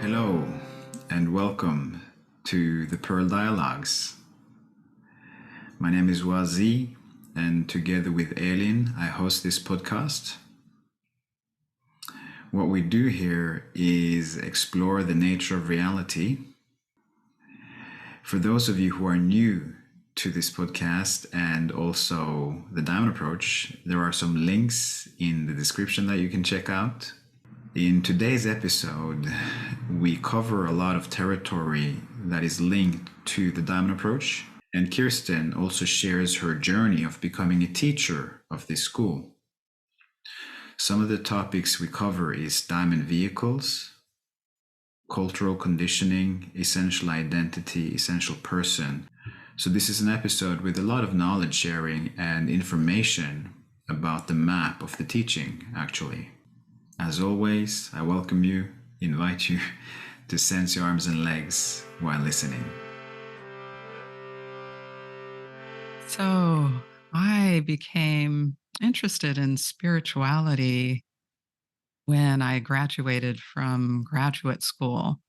Hello, and welcome to the Pearl Dialogues. My name is Wazee, and together with Aileen, I host this podcast. What we do here is explore the nature of reality. For those of you who are new to this podcast and also the Diamond Approach, there are some links in the description that you can check out. In today's episode, we cover a lot of territory that is linked to the Diamond Approach, and Kirsten also shares her journey of becoming a teacher of this school. Some of the topics we cover is diamond vehicles, cultural conditioning, essential identity, essential person. So this is an episode with a lot of knowledge sharing and information about the map of the teaching, actually. As always, I welcome you, invite you to sense your arms and legs while listening. So I became interested in spirituality when I graduated from graduate school.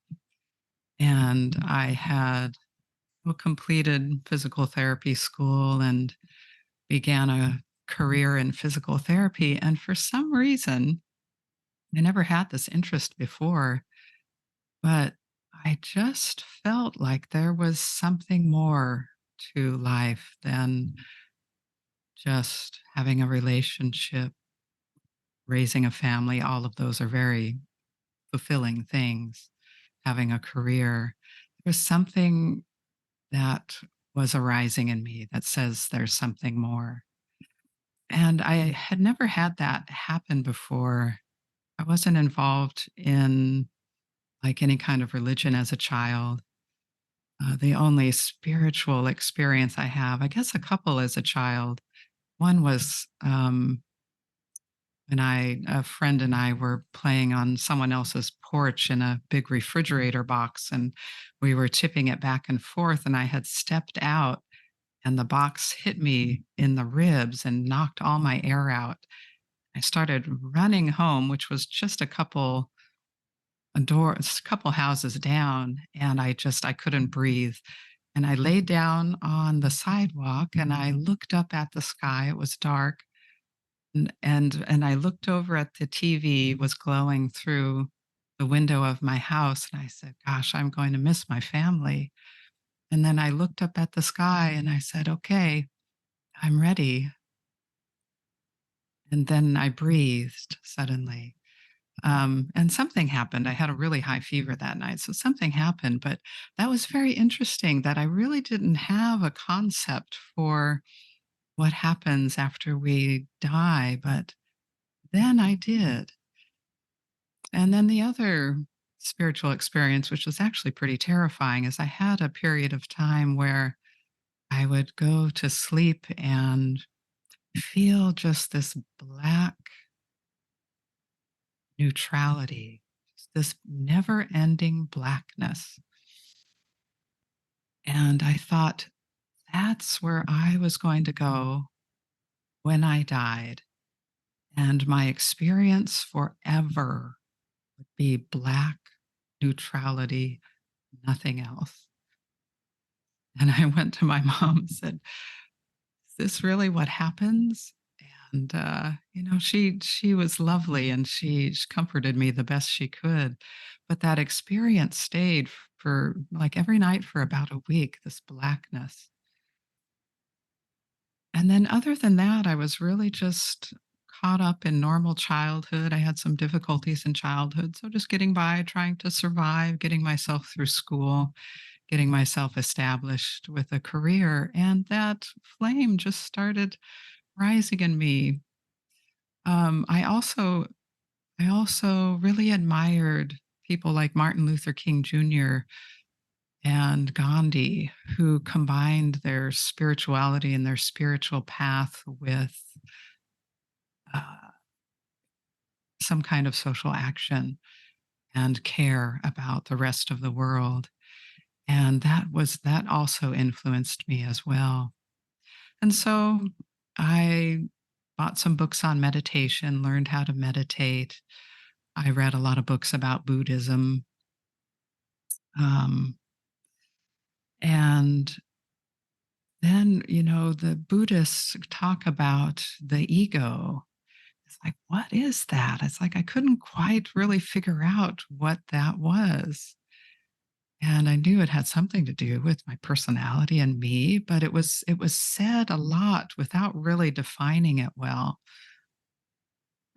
And I had completed physical therapy school and began a career in physical therapy. And for some reason, I never had this interest before, but I just felt like there was something more to life than just having a relationship, raising a family. All of those are very fulfilling things. Having a career. There's something that was arising in me that says there's something more. And I had never had that happen before. I wasn't involved in like any kind of religion as a child. The only spiritual experience I have, I guess a couple as a child. One was when a friend and I were playing on someone else's porch in a big refrigerator box, and we were tipping it back and forth, and I had stepped out, and the box hit me in the ribs and knocked all my air out. I started running home, which was just a couple houses down, and I couldn't breathe. And I laid down on the sidewalk and I looked up at the sky. It was dark. And I looked over at the TV was glowing through the window of my house, and I said, "Gosh, I'm going to miss my family." And then I looked up at the sky and I said, "Okay, I'm ready." And then I breathed suddenly. And something happened. I had a really high fever that night. So something happened, but that was very interesting that I really didn't have a concept for what happens after we die, but then I did. And then the other spiritual experience, which was actually pretty terrifying, is I had a period of time where I would go to sleep and feel just this black neutrality, just this never ending blackness. And I thought, that's where I was going to go when I died. And my experience forever would be black neutrality, nothing else. And I went to my mom and said, "Is this really what happens?" And she was lovely and she comforted me the best she could. But that experience stayed for like every night for about a week, this blackness. And then other than that, I was really just caught up in normal childhood. I had some difficulties in childhood. So just getting by, trying to survive, getting myself through school, getting myself established with a career. And that flame just started rising in me. Um, I also I also really admired people like Martin Luther King Jr. and Gandhi who combined their spirituality and their spiritual path with uh, some kind of social action and care about the rest of the world. And that also influenced me as well. And so I bought some books on meditation, learned how to meditate. I read a lot of books about Buddhism. Um, and then, the Buddhists talk about the ego. It's like, what is that? It's like I couldn't quite really figure out what that was. And I knew it had something to do with my personality and me, but it was said a lot without really defining it well.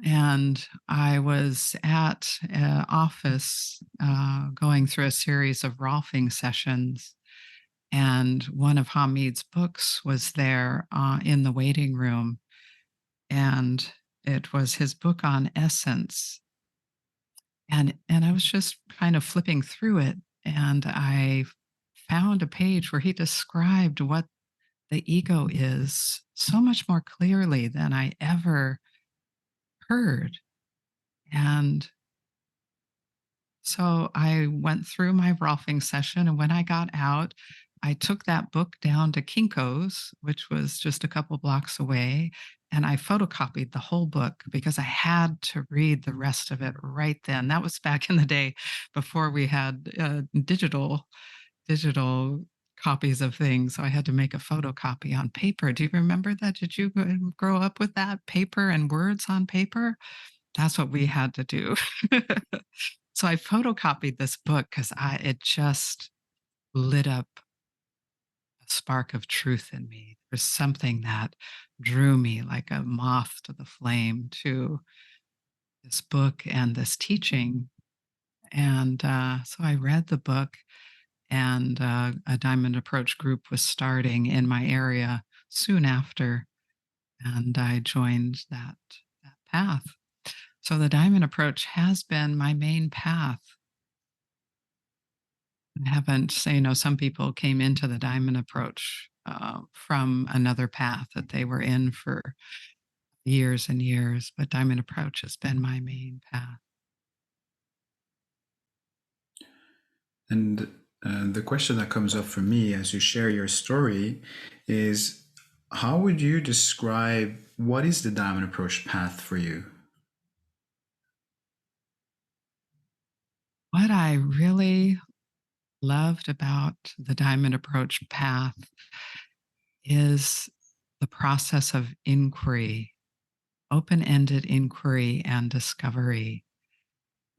And I was at an office going through a series of Rolfing sessions, and one of Hamid's books was there in the waiting room, and it was his book on essence. And I was just kind of flipping through it, and I found a page where he described what the ego is so much more clearly than I ever heard. And so I went through my Rolfing session, and when I got out, I took that book down to Kinko's, which was just a couple blocks away, and I photocopied the whole book because I had to read the rest of it right then. That was back in the day before we had digital copies of things, so I had to make a photocopy on paper. Do you remember that? Did you grow up with that, paper and words on paper? That's what we had to do. So I photocopied this book because I it just lit up a spark of truth in me. There's something that drew me like a moth to the flame to this book and this teaching. And so I read the book, and a Diamond Approach group was starting in my area soon after, and I joined that path. So the Diamond Approach has been my main path. I haven't, say, some people came into the Diamond Approach from another path that they were in for years and years, but Diamond Approach has been my main path. And the question that comes up for me as you share your story is, how would you describe what is the Diamond Approach path for you? What I really loved about the Diamond Approach path is the process of inquiry, open ended inquiry and discovery,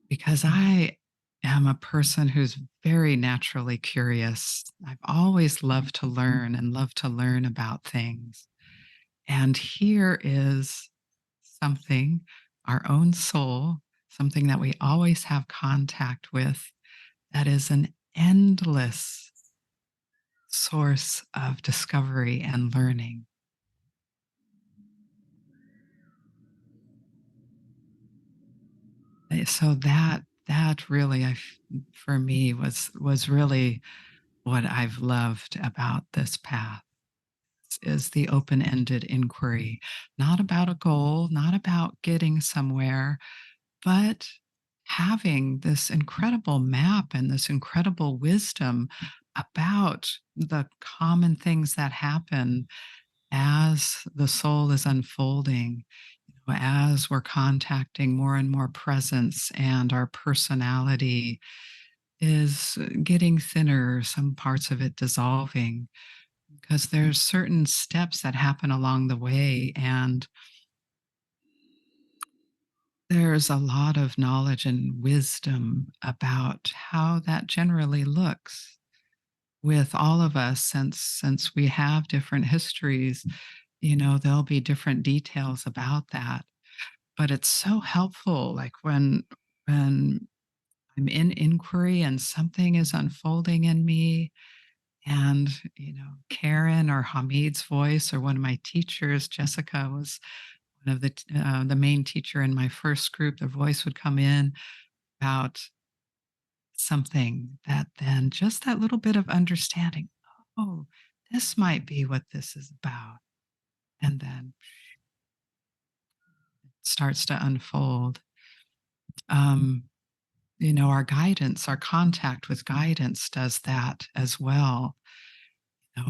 because I am a person who's very naturally curious. I've always loved to learn and love to learn about things. And here is something, our own soul, something that we always have contact with, that is an endless source of discovery and learning. So that really, for me, was really what I've loved about this path is the open-ended inquiry, not about a goal, not about getting somewhere, but having this incredible map and this incredible wisdom about the common things that happen as the soul is unfolding, as we're contacting more and more presence, and our personality is getting thinner, some parts of it dissolving, because there's certain steps that happen along the way, and there's a lot of knowledge and wisdom about how that generally looks with all of us, since we have different histories. There'll be different details about that, but it's so helpful, like when I'm in inquiry and something is unfolding in me, and Karen or Hamid's voice, or one of my teachers, Jessica, was one of the main teacher in my first group. Their voice would come in about something, that then just that little bit of understanding, oh, this might be what this is about, and then it starts to unfold. um our guidance, our contact with guidance does that as well.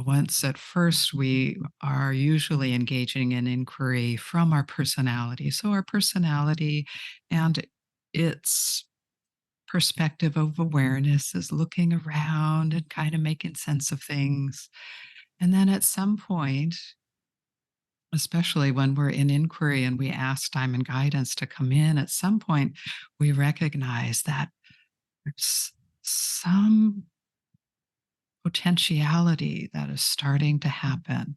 Once at first, we are usually engaging in inquiry from our personality. So, our personality and its perspective of awareness is looking around and kind of making sense of things. And then at some point, especially when we're in inquiry and we ask time and guidance to come in, at some point we recognize that there's some potentiality that is starting to happen,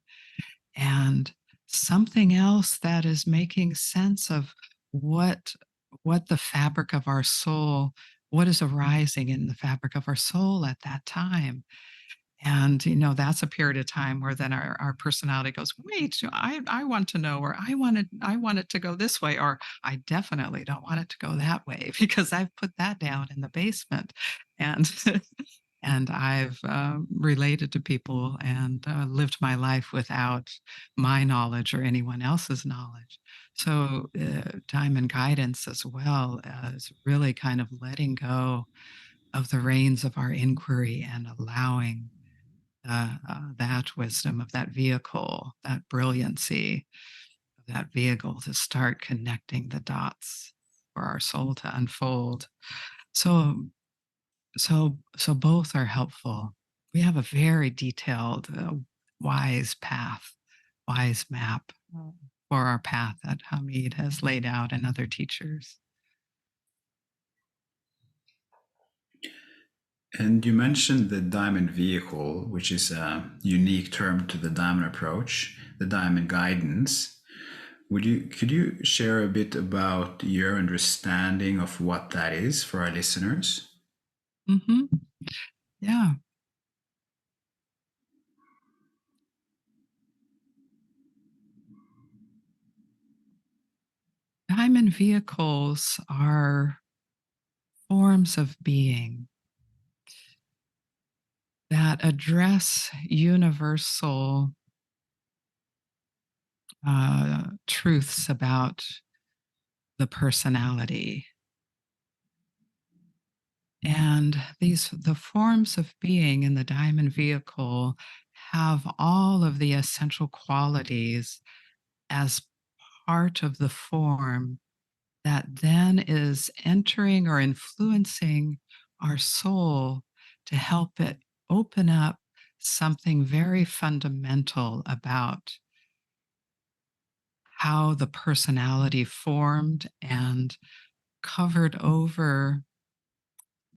and something else that is making sense of what what the fabric of our soul, what is arising in the fabric of our soul at that time. And that's a period of time where then our personality goes, wait, I want to know, or I want it to go this way, or I definitely don't want it to go that way because I've put that down in the basement. And and I've related to people and lived my life without my knowledge or anyone else's knowledge. So time and guidance as well as really kind of letting go of the reins of our inquiry and allowing that wisdom of that vehicle, that brilliancy of that vehicle to start connecting the dots for our soul to unfold. So, so both are helpful. We have a very detailed, wise path, wise map for our path that Hamid has laid out and other teachers. And you mentioned the diamond vehicle, which is a unique term to the diamond approach, the diamond guidance. Could you share a bit about your understanding of what that is for our listeners? Hmm. Yeah. Diamond vehicles are forms of being that address universal truths about the personality. And the forms of being in the diamond vehicle have all of the essential qualities as part of the form that then is entering or influencing our soul to help it open up something very fundamental about how the personality formed and covered over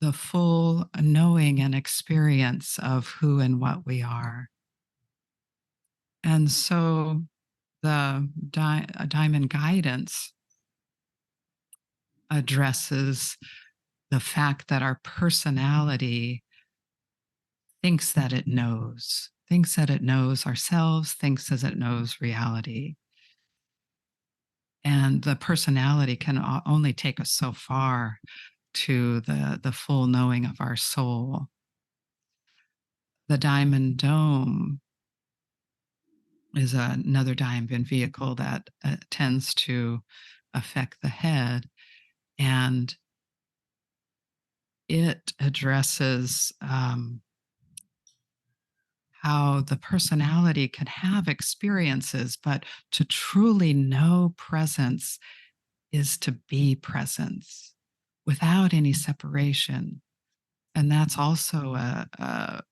the full knowing and experience of who and what we are. And so the diamond guidance addresses the fact that our personality thinks that it knows ourselves, thinks as it knows reality. And the personality can only take us so far to the full knowing of our soul. The diamond dome is another diamond vehicle that tends to affect the head, and it addresses how the personality can have experiences, but to truly know presence is to be presence without any separation. And that's also a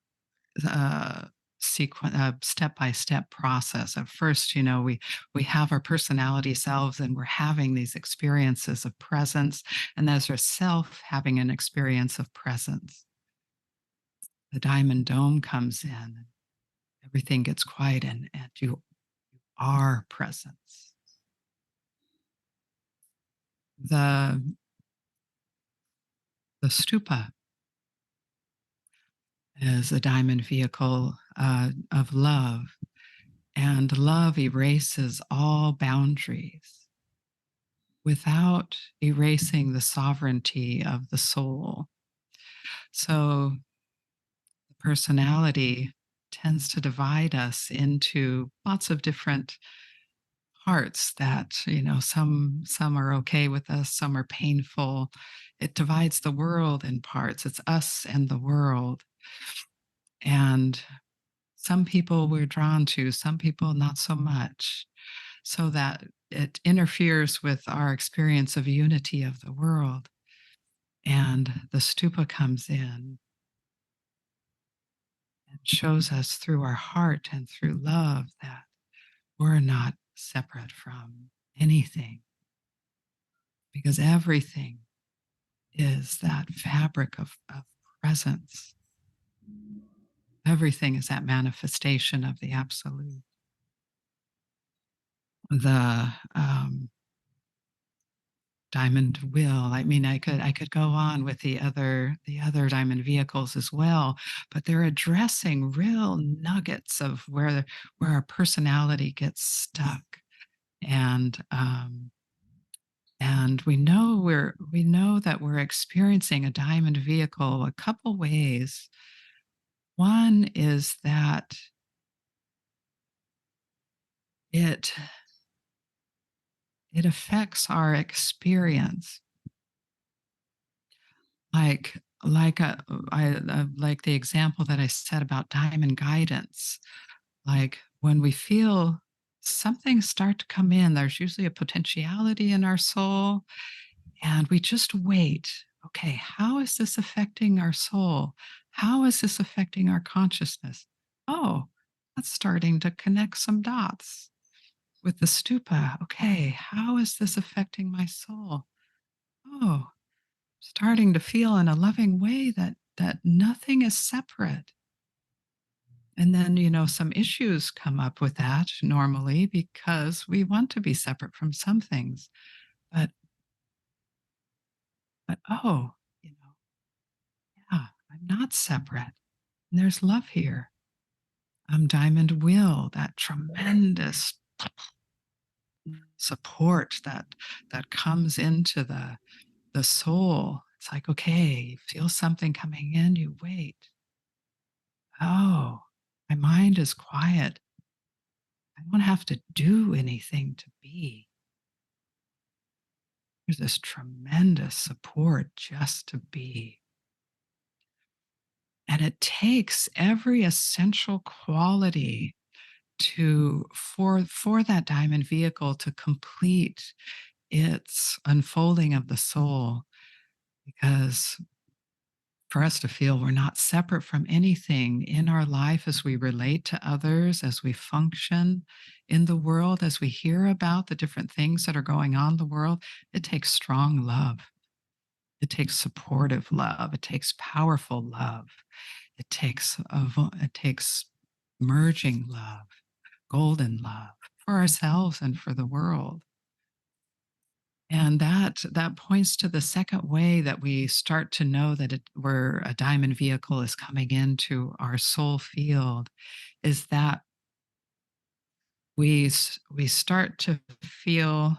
sequence, a step-by-step process. At first, we have our personality selves and we're having these experiences of presence, and there's ourself having an experience of presence. The diamond dome comes in, everything gets quiet, and you are presence. The the stupa is a diamond vehicle of love, and love erases all boundaries without erasing the sovereignty of the soul. So the personality tends to divide us into lots of different parts that, some are okay with us, some are painful. It divides the world in parts. It's us and the world. And some people we're drawn to, some people not so much, so that it interferes with our experience of unity of the world. And the stupa comes in and shows us through our heart and through love that we're not separate from anything, because everything is that fabric of presence. Everything is that manifestation of the absolute. The diamond wheel. I mean, I could go on with the other diamond vehicles as well, but they're addressing real nuggets of where our personality gets stuck. And we know that we're experiencing a diamond vehicle a couple ways. One is that it it affects our experience, like the example that I said about diamond guidance. Like when we feel something start to come in, there's usually a potentiality in our soul, and we just wait. Okay, how is this affecting our soul? How is this affecting our consciousness? Oh, that's starting to connect some dots with the stupa. Okay, how is this affecting my soul? Oh, starting to feel in a loving way that nothing is separate. And then, some issues come up with that normally because we want to be separate from some things. But oh, yeah, I'm not separate. And there's love here. I'm diamond will, that tremendous support that comes into the soul. It's like, okay, you feel something coming in, you wait. Oh, my mind is quiet. I don't have to do anything to be. There's this tremendous support just to be. And it takes every essential quality for that diamond vehicle to complete its unfolding of the soul, because for us to feel we're not separate from anything in our life as we relate to others, as we function in the world, as we hear about the different things that are going on in the world, it takes strong love. It takes supportive love. It takes powerful love. It takes merging love, golden love for ourselves and for the world. And that points to the second way that we start to know that where a diamond vehicle is coming into our soul field, is that we start to feel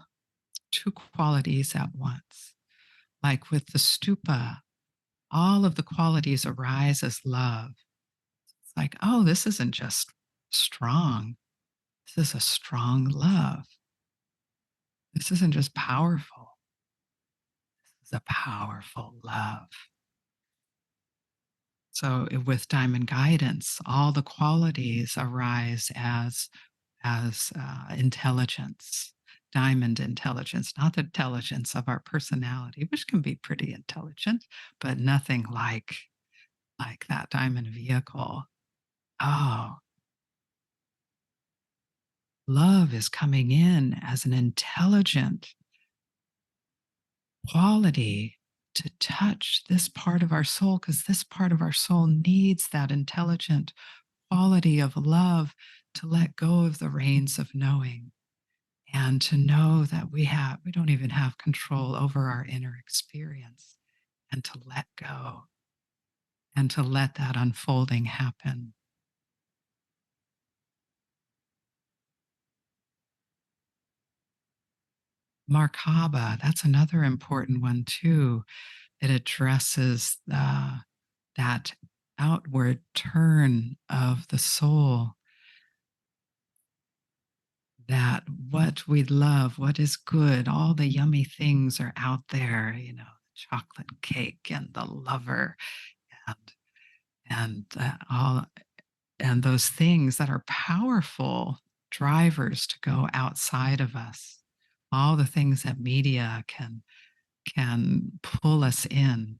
two qualities at once. Like with the stupa, all of the qualities arise as love. It's like, oh, this isn't just strong. This is a strong love. This isn't just powerful. This is a powerful love. So with diamond guidance, all the qualities arise as intelligence, diamond intelligence, not the intelligence of our personality, which can be pretty intelligent, but nothing like that diamond vehicle. Oh, love is coming in as an intelligent quality to touch this part of our soul, because this part of our soul needs that intelligent quality of love to let go of the reins of knowing, and to know that we don't even have control over our inner experience, and to let go and to let that unfolding happen. Markaba, that's another important one too. It addresses that outward turn of the soul, that what we love, what is good, all the yummy things are out there, chocolate cake and the lover, and all, and those things that are powerful drivers to go outside of us. All the things that media can can pull us in.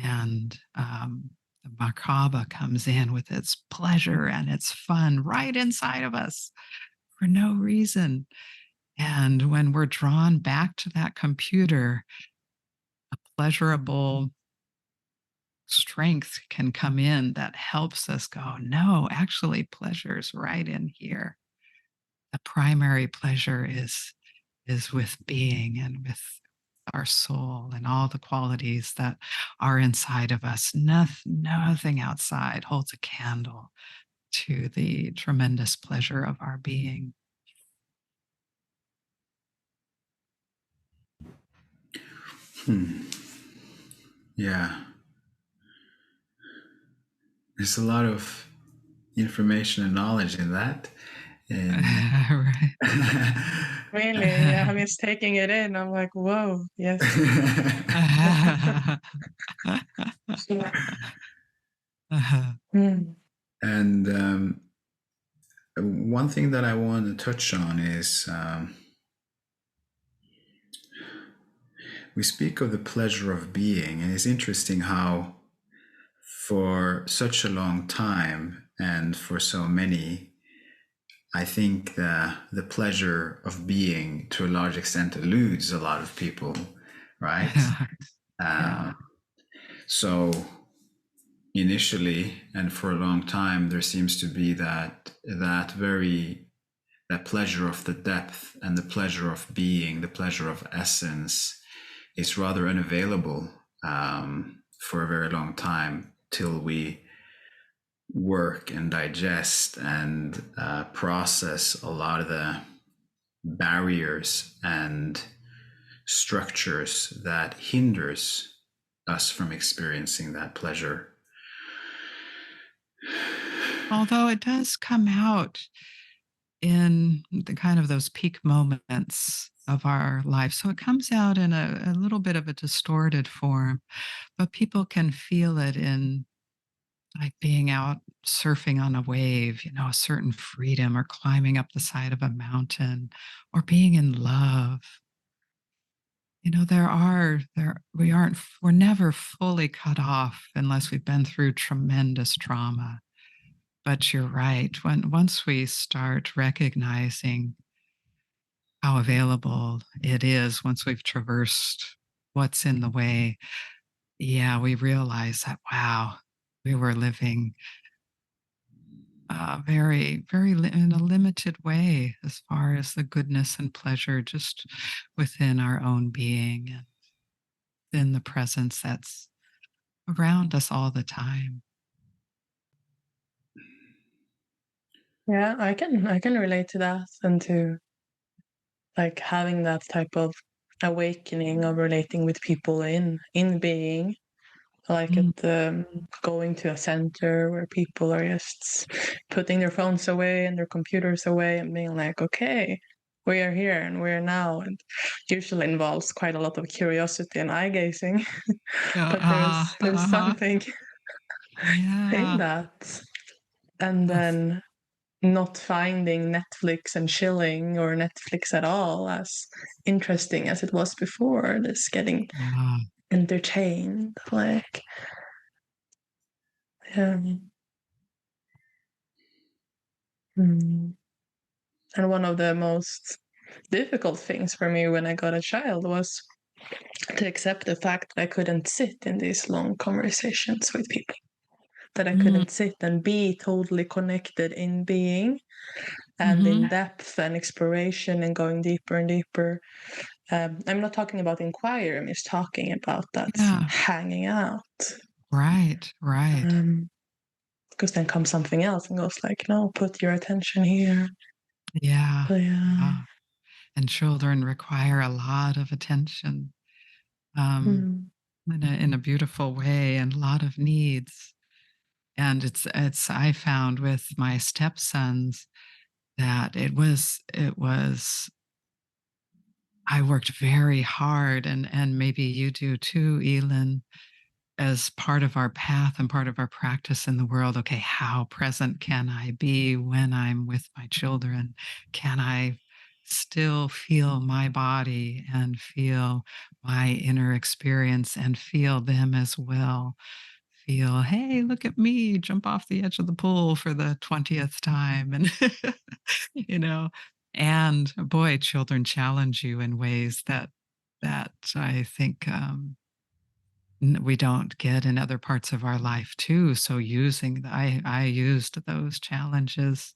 And the macabre comes in with its pleasure and its fun right inside of us for no reason. And when we're drawn back to that computer, pleasurable strength can come in that helps us go, no, actually, pleasure's right in here. The primary pleasure is with being and with our soul and all the qualities that are inside of us. Nothing outside holds a candle to the tremendous pleasure of our being. Yeah. There's a lot of information and knowledge in that. And Right. Really, yeah, I'm just taking it in. I'm like, whoa, yes. Mm. and one thing that I want to touch on is we speak of the pleasure of being, and it's interesting how for such a long time and for so many, I think the pleasure of being to a large extent eludes a lot of people, right? Yeah. So initially and for a long time, there seems to be that pleasure of the depth and the pleasure of being, the pleasure of essence, is rather unavailable for a very long time till we work and digest and process a lot of the barriers and structures that hinders us from experiencing that pleasure. Although it does come out in the kind of those peak moments of our life. So it comes out in a little bit of a distorted form, but people can feel it in like being out surfing on a wave, a certain freedom, or climbing up the side of a mountain, or being in love. We're never fully cut off unless we've been through tremendous trauma. But you're right. Once we start recognizing how available it is, once we've traversed what's in the way, yeah, we realize that, wow, we were living in a limited way as far as the goodness and pleasure just within our own being and in the presence that's around us all the time. Yeah, I can relate to that and to like having that type of awakening of relating with people in being. Like Mm. at going to a center where people are just putting their phones away and their computers away and being like, okay, we are here and we're now, and usually involves quite a lot of curiosity and eye gazing. But there's something in Yeah. that, and then not finding Netflix and chilling or Netflix at all as interesting as it was before. Just getting entertained, like and one of the most difficult things for me when I got a child was to accept the fact that I couldn't sit in these long conversations with people, that I couldn't sit and be totally connected in being and in depth and exploration and going deeper and deeper. I'm not talking about inquiry, I'm just talking about that hanging out. Right. Because then comes something else and goes like, no, put your attention here. Yeah. So, yeah. And children require a lot of attention in a beautiful way and a lot of needs. And it's I found with my stepsons that it was I worked very hard, and maybe you do too, Elin, as part of our path and part of our practice in the world. Okay, how present can I be when I'm with my children? Can I still feel my body and feel my inner experience and feel them as well. Feel, hey, look at me, jump off the edge of the pool for the 20th time. And, you know, and boy, children challenge you in ways that I think we don't get in other parts of our life too. So I used those challenges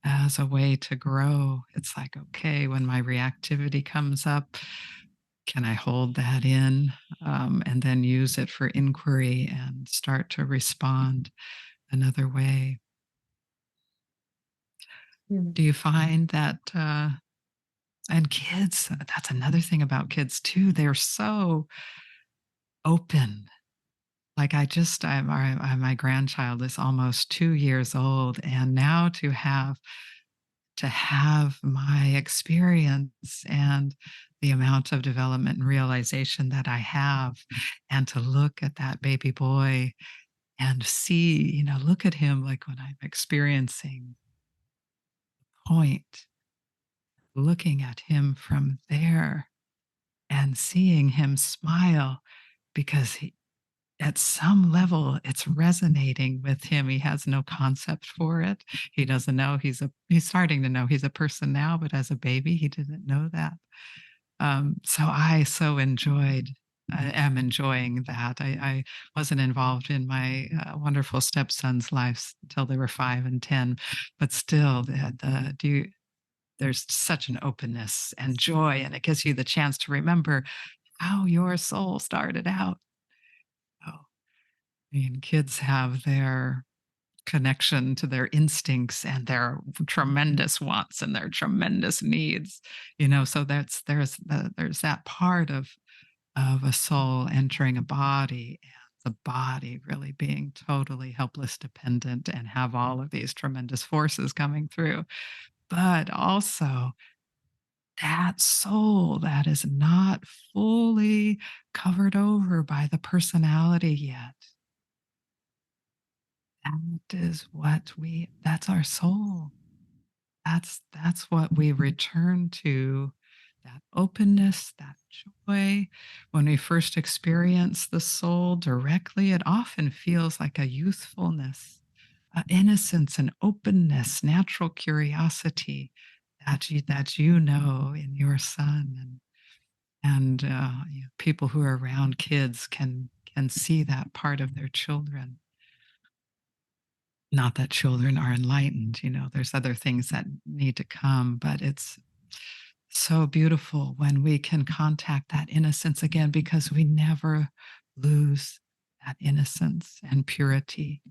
as a way to grow. It's like, okay, when my reactivity comes up, can I hold that in and then use it for inquiry and start to respond another way? Mm. Do you find that, and kids, that's another thing about kids too, they're so open. Like my grandchild is almost 2 years old, and now to have my experience and the amount of development and realization that I have, and to look at that baby boy and see, look at him like when I'm experiencing point, looking at him from there and seeing him smile because at some level it's resonating with him. He has no concept for it. He doesn't know he's starting to know he's a person now, but as a baby he didn't know that. So I am enjoying that. I wasn't involved in my wonderful stepson's lives until they were 5 and 10, but still, there's such an openness and joy, and it gives you the chance to remember how your soul started out. Oh, I mean, kids have their connection to their instincts and their tremendous wants and their tremendous needs. So there's that part of a soul entering a body, and the body really being totally helpless, dependent, and have all of these tremendous forces coming through. But also that soul that is not fully covered over by the personality yet. That's our soul. That's what we return to, that openness, that joy. When we first experience the soul directly, it often feels like a youthfulness, a innocence and openness, natural curiosity that in your son. And people who are around kids can see that part of their children. Not that children are enlightened, there's other things that need to come, but it's so beautiful when we can contact that innocence again, because we never lose that innocence and purity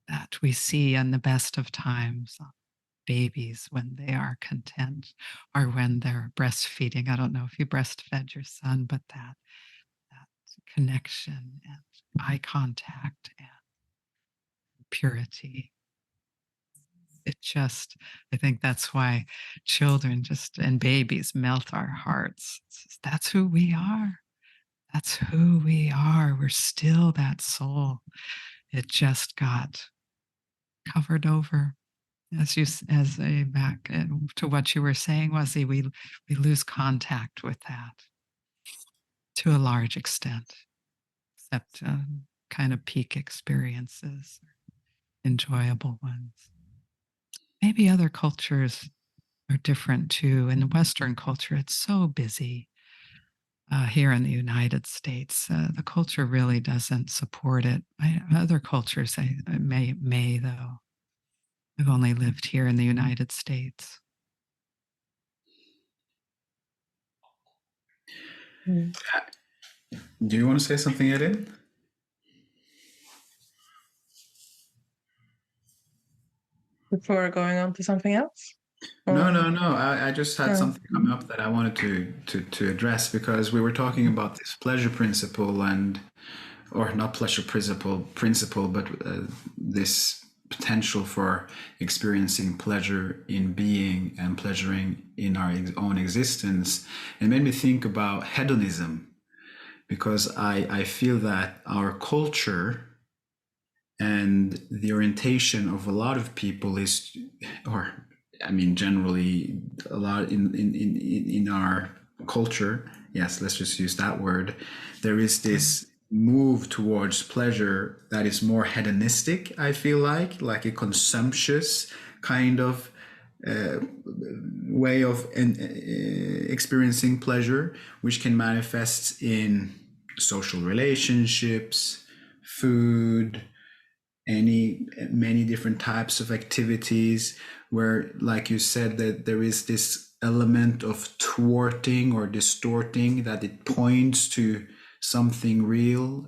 that we see in the best of times. Babies, when they are content or when they're breastfeeding. I don't know if you breastfed your son, but that connection and eye contact and purity. I think that's why children and babies melt our hearts. That's who we are. That's who we are. We're still that soul. It just got covered over. Back to what you were saying, Wazee, we lose contact with that to a large extent, except kind of peak experiences, enjoyable ones. Maybe other cultures are different too. In the Western culture, it's so busy. Here in the United States, the culture really doesn't support it. Other cultures, I may though. I've only lived here in the United States. Mm. Do you want to say something, Edin? Before going on to something else? No. I just had No. something come up that I wanted to address, because we were talking about this pleasure principle or not pleasure principle, but this potential for experiencing pleasure in being and pleasuring in our own existence. It made me think about hedonism, because I feel that our culture and the orientation of a lot of people I mean, generally, a lot in our culture, yes, let's just use that word, there is this move towards pleasure that is more hedonistic, I feel like a consumptious kind of way of experiencing pleasure, which can manifest in social relationships, food, many different types of activities, where, like you said, that there is this element of thwarting or distorting, that it points to something real,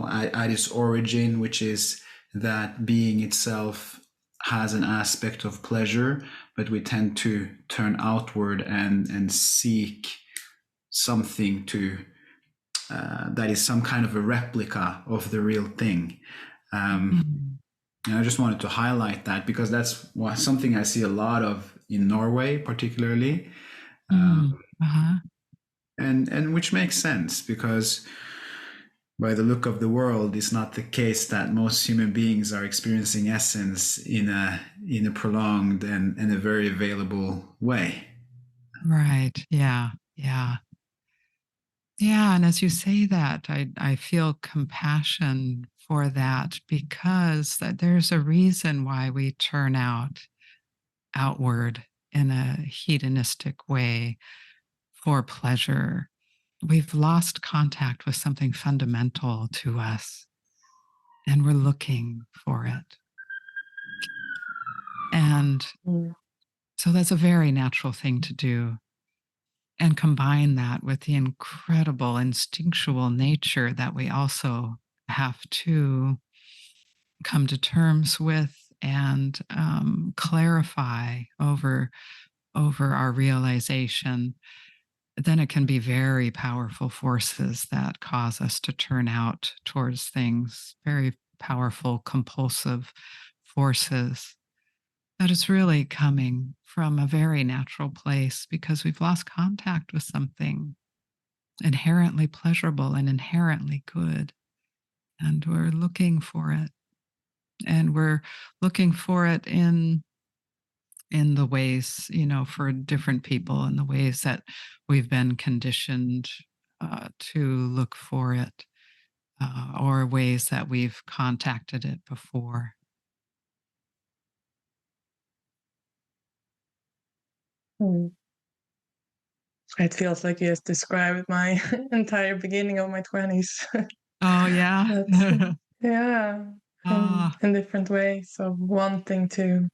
at its origin, which is that being itself has an aspect of pleasure, but we tend to turn outward and seek something to that is some kind of a replica of the real thing. And I just wanted to highlight that because that's something I see a lot of in Norway, particularly, and which makes sense because by the look of the world, it's not the case that most human beings are experiencing essence in a prolonged and a very available way. Right. Yeah. Yeah. Yeah. And as you say that, I feel compassion for that because there's a reason why we turn outward in a hedonistic way for pleasure. We've lost contact with something fundamental to us and we're looking for it. And so that's a very natural thing to do. And combine that with the incredible instinctual nature that we also have to come to terms with and clarify over our realization, then it can be very powerful forces that cause us to turn out towards things, very powerful compulsive forces. That is really coming from a very natural place because we've lost contact with something inherently pleasurable and inherently good. And we're looking for it. And we're looking for it in the ways, for different people, in the ways that we've been conditioned to look for it, or ways that we've contacted it before. It feels like you just described my entire beginning of my 20s. Oh, yeah. Yeah, in different ways of wanting to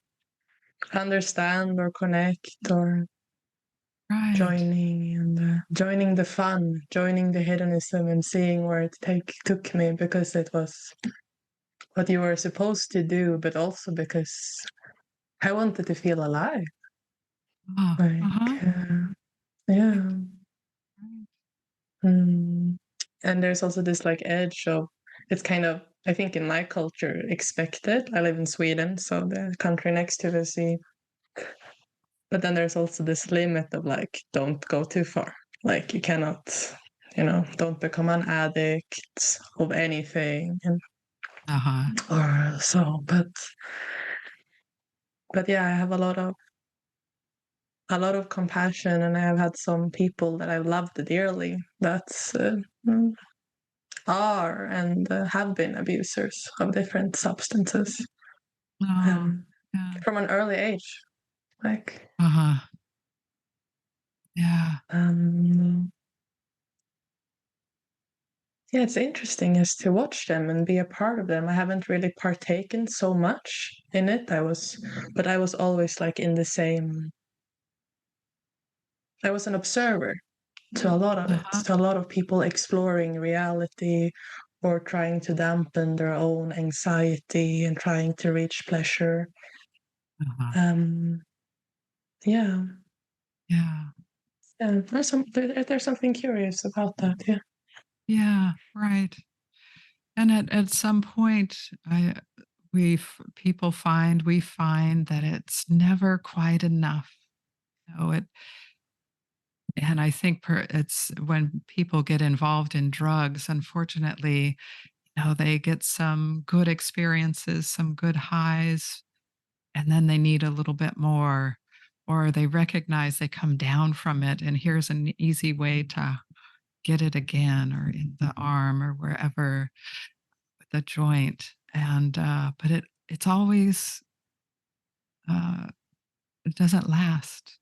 understand or connect or Right. joining the fun, joining the hedonism and seeing where it took me because it was what you were supposed to do, but also because I wanted to feel alive. Yeah. And there's also this like edge of it's kind of, I think in my culture, expected. I live in Sweden, so the country next to the sea. But then there's also this limit of like, don't go too far. Like you cannot, don't become an addict of anything. And or so, but yeah, I have a lot of compassion, and I have had some people that I've loved dearly that's are and have been abusers of different substances from an early age. Like, yeah. Yeah, it's interesting is to watch them and be a part of them. I haven't really partaken so much in it. But I was always like in the same. I was an observer to a lot of it, to a lot of people exploring reality or trying to dampen their own anxiety and trying to reach pleasure. Yeah. Yeah. And there's something curious about that. Yeah. Yeah. Right. And at some point, we find that it's never quite enough. And I think it's when people get involved in drugs, unfortunately, they get some good experiences, some good highs, and then they need a little bit more. or they recognize they come down from it, and here's an easy way to get it again, or in the arm or wherever, with the joint. And but it's always uh, it doesn't last.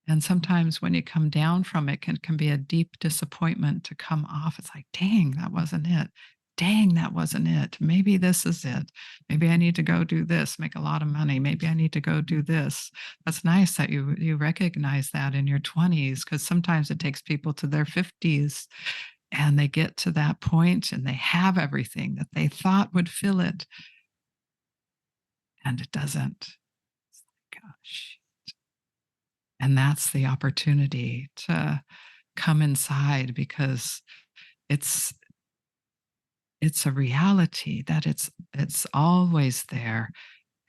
And sometimes when you come down from it, can be a deep disappointment to come off. It's like, dang, that wasn't it. Dang, that wasn't it. Maybe this is it. Maybe I need to go do this, make a lot of money. Maybe I need to go do this. That's nice that you recognize that in your 20s, because sometimes it takes people to their 50s and they get to that point and they have everything that they thought would fill it, and it doesn't. Gosh. And that's the opportunity to come inside, because it's it's a reality that it's always there,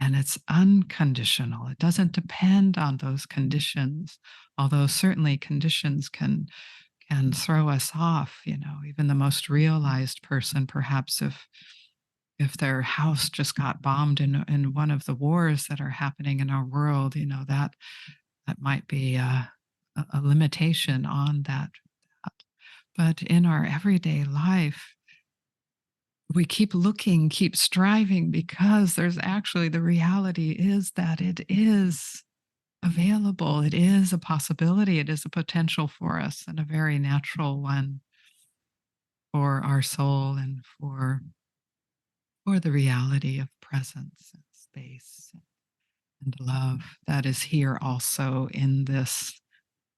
and it's unconditional. It doesn't depend on those conditions, although certainly conditions can throw us off. Even the most realized person, perhaps if their house just got bombed in one of the wars that are happening in our world, that might be a limitation on that. But in our everyday life, we keep looking, keep striving, because there's actually, the reality is that it is available. It is a possibility. It is a potential for us, and a very natural one for our soul, and for the reality of presence and space and love that is here also in this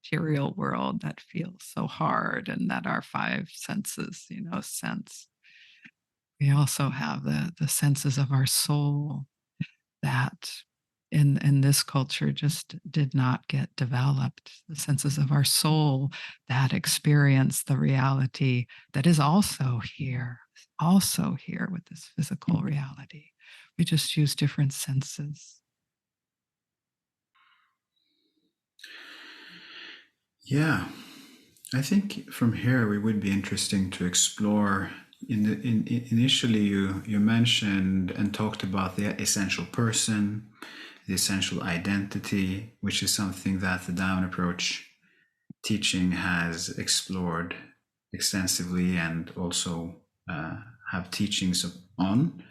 material world that feels so hard, and that our five senses, sense. We also have the senses of our soul that in this culture just did not get developed. The senses of our soul that experience the reality that is also here with this physical reality. We just use different senses. Yeah, I think from here it would be interesting to explore. Initially, you mentioned and talked about the essential person, the essential identity, which is something that the Down approach teaching has explored extensively, and also have teachings on.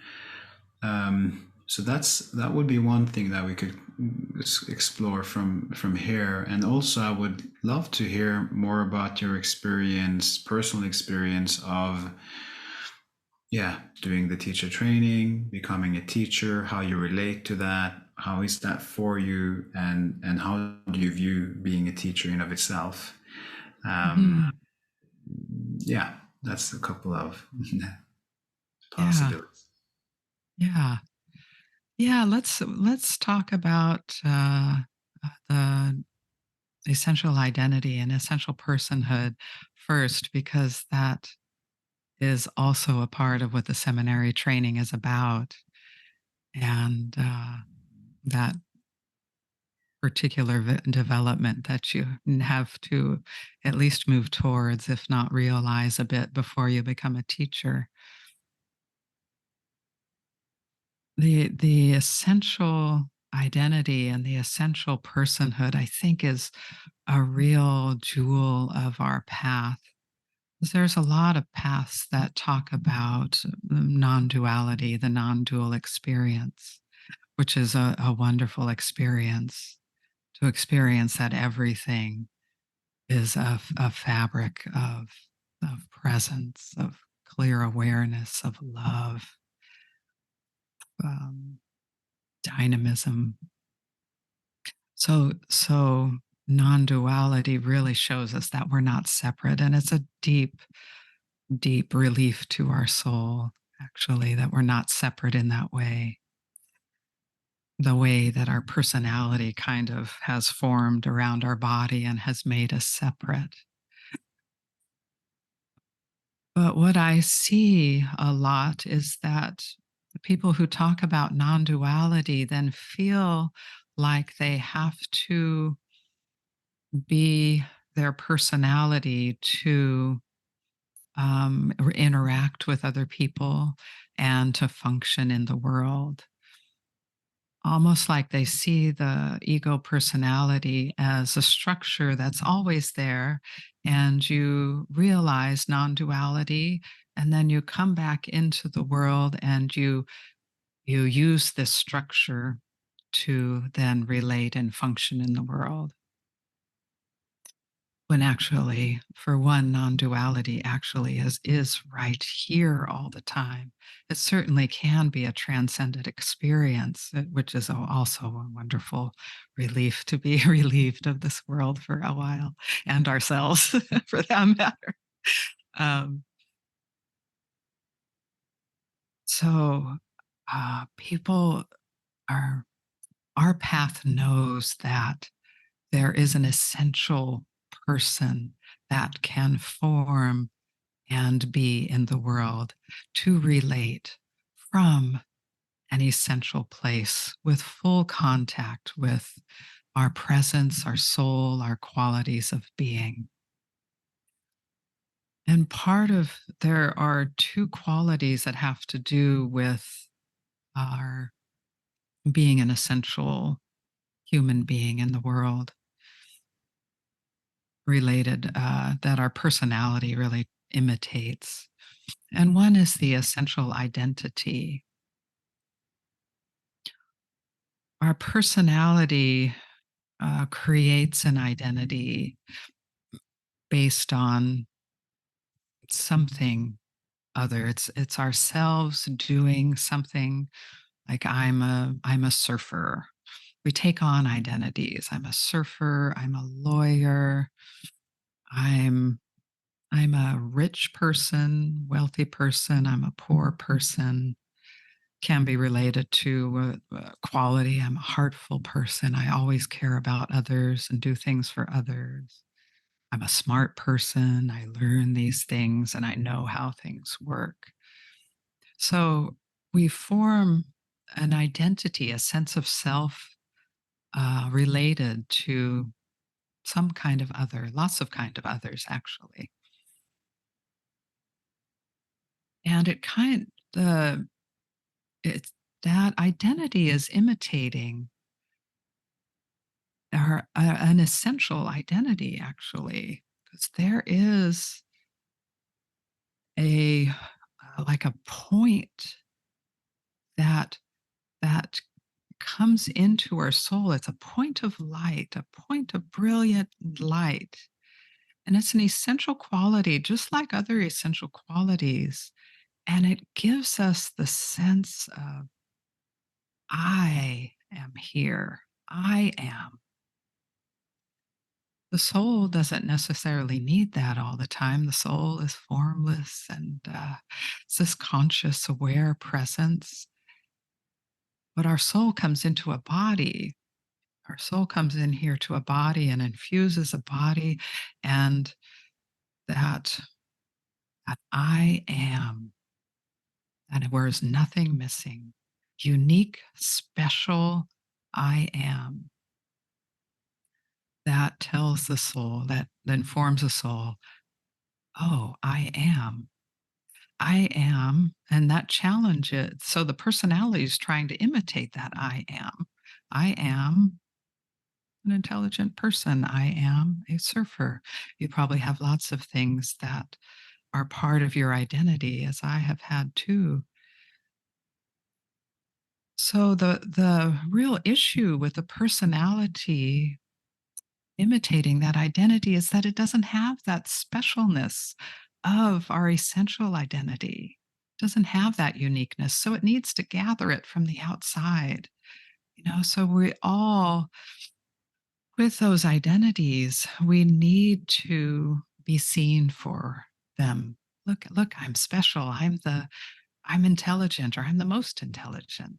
So that would be one thing that we could explore from here. And also, I would love to hear more about your experience, personal experience of doing the teacher training, becoming a teacher, how you relate to that, how is that for you, and how do you view being a teacher in of itself. Mhm. Yeah, that's a couple of Yeah, possibilities. yeah, yeah. Let's talk about the essential identity and essential personhood first, because that is also a part of what the seminary training is about. And that particular development that you have to at least move towards, if not realize a bit, before you become a teacher. The essential identity and the essential personhood, I think, is a real jewel of our path. 'Cause there's a lot of paths that talk about non-duality, the non-dual experience, which is a wonderful experience, to experience that everything is a fabric of presence, of clear awareness, of love, um, dynamism. So non-duality really shows us that we're not separate, and it's a deep relief to our soul, actually, that we're not separate in that way. The way that our personality kind of has formed around our body and has made us separate. But what I see a lot is that the people who talk about non duality then feel like they have to be their personality to interact with other people and to function in the world. almost like they see the ego personality as a structure that's always there, and you realize non-duality, and then you come back into the world and you use this structure to then relate and function in the world. When actually, for one, non-duality actually is right here all the time. It certainly can be a transcendent experience, which is also a wonderful relief to be relieved of this world for a while, and ourselves for that matter. Um, so people are our path knows that there is an essential person that can form and be in the world to relate from an essential place with full contact with our presence, our soul, our qualities of being. And part of there are two qualities that have to do with our being an essential human being in the world, related, that our personality really imitates. And one is the essential identity. Our personality creates an identity based on something other. It's ourselves doing something. Like I'm a surfer. We take on identities. I'm a surfer. I'm a lawyer. I'm I'm a rich person, wealthy person. I'm a poor person. Can be related to quality. I'm a heartful person. I always care about others and do things for others. I'm a smart person. I learn these things and I know how things work. So we form an identity, a sense of self related to some kind of other, lots of kind of others actually. And the it's that identity is imitating an essential identity actually, because there is a like a point that that comes into our soul. It's a point of light, a point of brilliant light, and it's an essential quality just like other essential qualities, and it gives us the sense of I am here. I am. The soul doesn't necessarily need that all the time. The soul is formless and it's this conscious, aware presence. But our soul comes into a body. Our soul comes in here to a body and infuses a body, and that, that I am, and where is nothing missing. Unique, special I am. That tells the soul, that informs the soul, oh, I am. I am, and that challenges. So the personality is trying to imitate that I am. I am an intelligent person. I am a surfer. You probably have lots of things that are part of your identity, as I have had too. So the real issue with the personality imitating that identity is that it doesn't have that specialness of our essential identity. It doesn't have that uniqueness. So it needs to gather it from the outside. So we all, with those identities, we need to be seen for them. Look, I'm special. I'm intelligent, or I'm the most intelligent.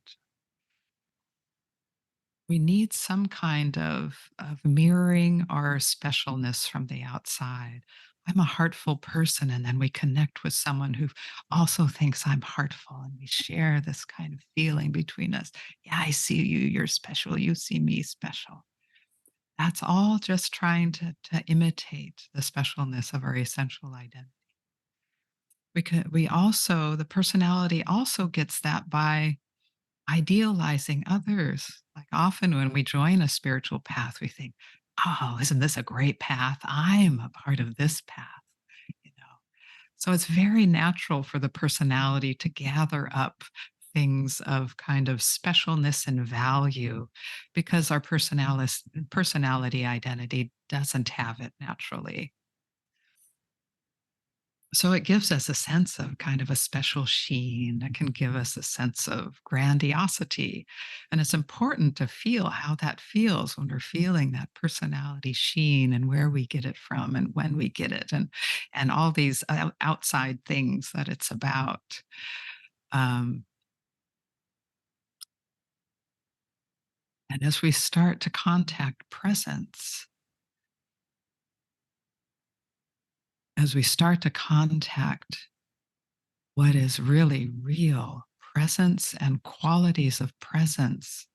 We need some kind of mirroring our specialness from the outside. I'm a heartful person, and then we connect with someone who also thinks I'm heartful, and we share this kind of feeling between us. Yeah, I see you, you're special. You see me special. That's all just trying to imitate the specialness of our essential identity. We also, the personality also gets that by idealizing others. Like often when we join a spiritual path, we think, oh, isn't this a great path? I'm a part of this path, you know. So it's very natural for the personality to gather up things of kind of specialness and value because our personality identity doesn't have it naturally. So it gives us a sense of kind of a special sheen. It can give us a sense of grandiosity. And it's important to feel how that feels when we're feeling that personality sheen and where we get it from and when we get it and all these outside things that it's about. Um, and as we start to contact presence, as we start to contact what is really real, presence and qualities of presence,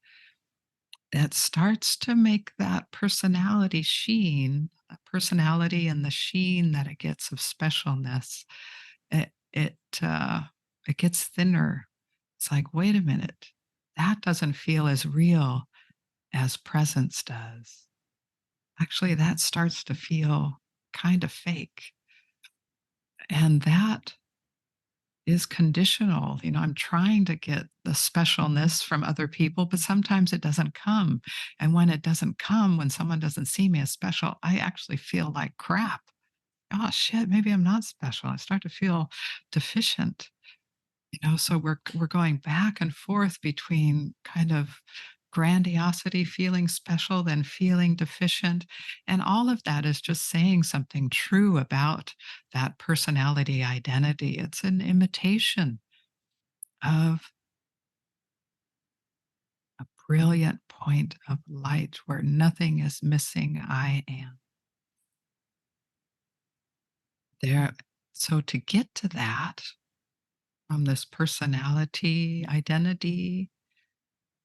that starts to make that personality sheen, a personality and the sheen that it gets of specialness, it it it gets thinner. It's like, wait a minute, that doesn't feel as real as presence does. Actually, that starts to feel kind of fake. And that is conditional. I'm trying to get the specialness from other people, but sometimes it doesn't come. And when it doesn't come, when someone doesn't see me as special, I actually feel like crap. Oh shit, maybe I'm not special. I start to feel deficient. So we're going back and forth between kind of grandiosity, feeling special, then feeling deficient. And all of that is just saying something true about that personality identity. It's an imitation of a brilliant point of light where nothing is missing. I am there. So to get to that, from this personality identity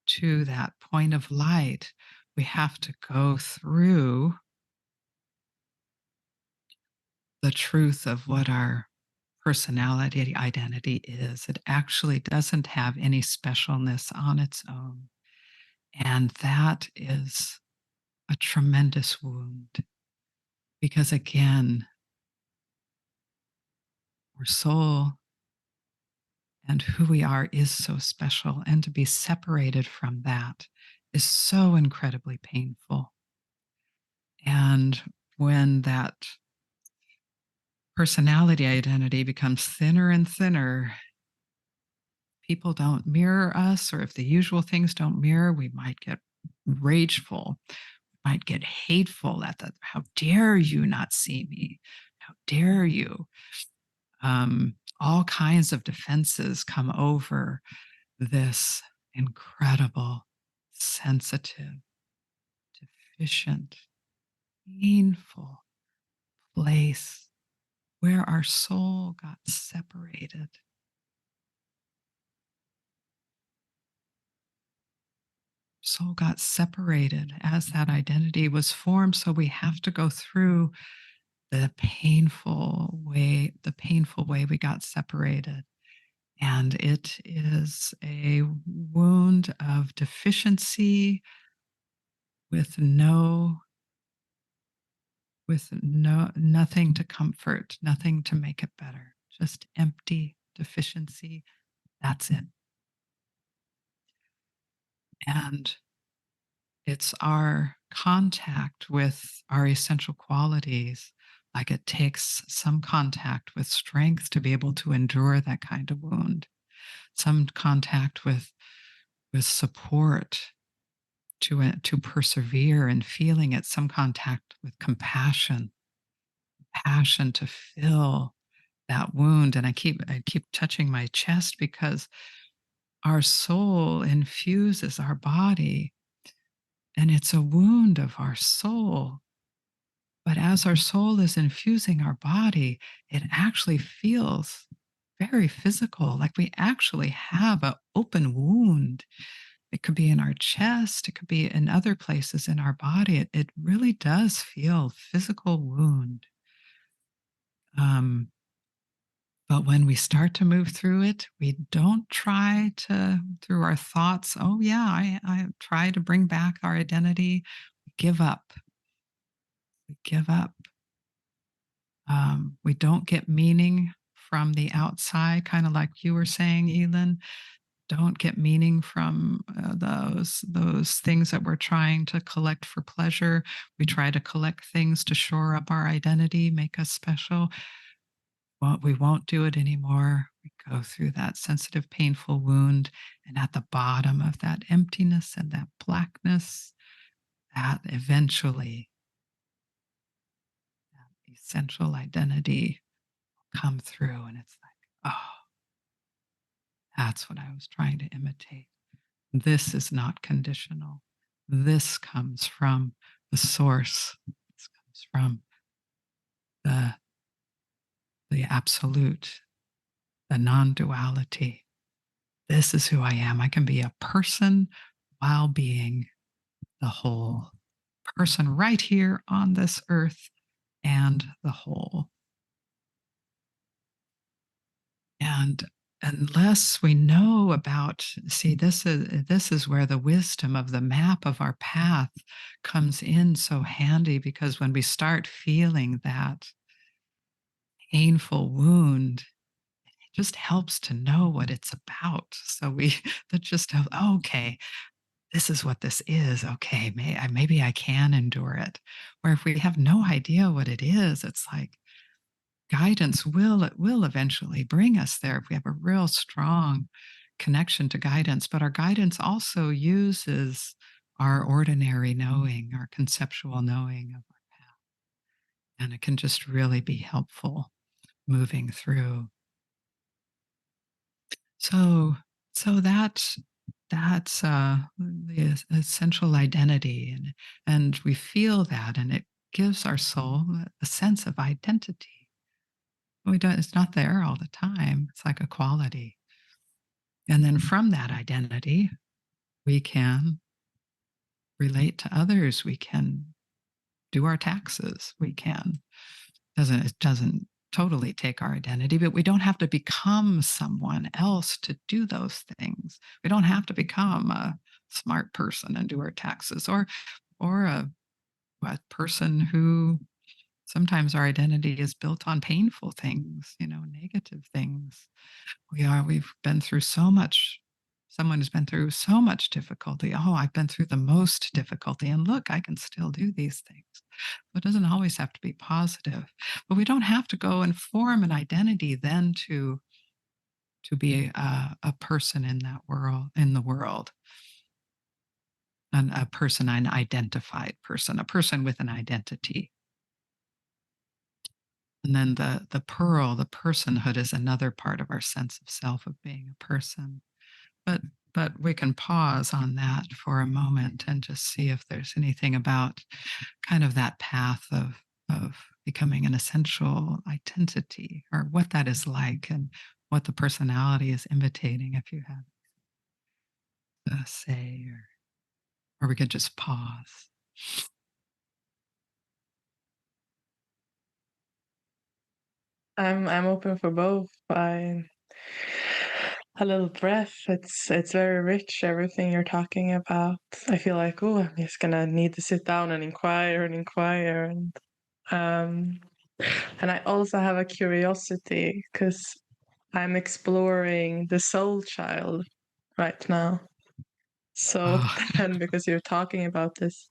to that point of light, we have to go through the truth of what our personality identity is. It actually doesn't have any specialness on its own. And that is a tremendous wound because, again, our soul and who we are is so special. And to be separated from that is so incredibly painful. And when that personality identity becomes thinner and thinner, people don't mirror us, or if the usual things don't mirror, we might get rageful, might get hateful at the, how dare you not see me? How dare you? All kinds of defenses come over this incredible, sensitive, deficient, painful place where our soul got separated. Soul got separated as that identity was formed. So we have to go through the painful way we got separated. And it is a wound of deficiency with nothing to comfort, nothing to make it better, just empty deficiency. That's it. And it's our contact with our essential qualities. Like it takes some contact with strength to be able to endure that kind of wound, some contact with support to persevere and feeling it, some contact with compassion, passion to fill that wound. And I keep touching my chest because our soul infuses our body, and it's a wound of our soul. But as our soul is infusing our body, it actually feels very physical, like we actually have an open wound. It could be in our chest, it could be in other places in our body. It really does feel physical wound. Um, But when we start to move through it, we don't try to, through our thoughts, oh, yeah, I try to bring back our identity. We give up. We give up. We don't get meaning from the outside, kind of like you were saying, Elin. Don't get meaning from those things that we're trying to collect for pleasure. We try to collect things to shore up our identity, make us special. Well, we won't do it anymore. We go through that sensitive, painful wound, and at the bottom of that emptiness and that blackness, that eventually that essential identity will come through, and it's like, oh, that's what I was trying to imitate. This is not conditional. This comes from the source. This comes from the the absolute, the non-duality. This is who I am. I can be a person while being the whole person right here on this earth and the whole. And unless we know about, see, this is where the wisdom of the map of our path comes in so handy, because when we start feeling that painful wound, it just helps to know what it's about. So we that just helps, oh, okay, this is what this is. Okay, maybe I can endure it. Or if we have no idea what it is, it's like guidance will eventually bring us there if we have a real strong connection to guidance. But our guidance also uses our ordinary knowing, our conceptual knowing of our path, and it can just really be helpful moving through. So that's the essential identity, and we feel that, and it gives our soul a sense of identity. We don't, it's not there all the time. It's like a quality. And then from that identity, we can relate to others. We can do our taxes. We can. It doesn't totally take our identity, but we don't have to become someone else to do those things. We don't have to become a smart person and do our taxes, or a person who, sometimes our identity is built on painful things, negative things. We've been through so much. Someone has been through so much difficulty. Oh, I've been through the most difficulty, and look, I can still do these things. So it doesn't always have to be positive, but we don't have to go and form an identity then to be a person in that world, in the world, and a person, an identified person, a person with an identity. And then the pearl, the personhood, is another part of our sense of self, of being a person. But we can pause on that for a moment and just see if there's anything about kind of that path of becoming an essential identity, or what that is like, and what the personality is imitating, if you have to say, or we could just pause. I'm open for both. A little breath. It's very rich, everything you're talking about. I feel like, oh, I'm just gonna need to sit down and inquire um and I also have a curiosity because I'm exploring the soul child right now. So Oh, then, because you're talking about this,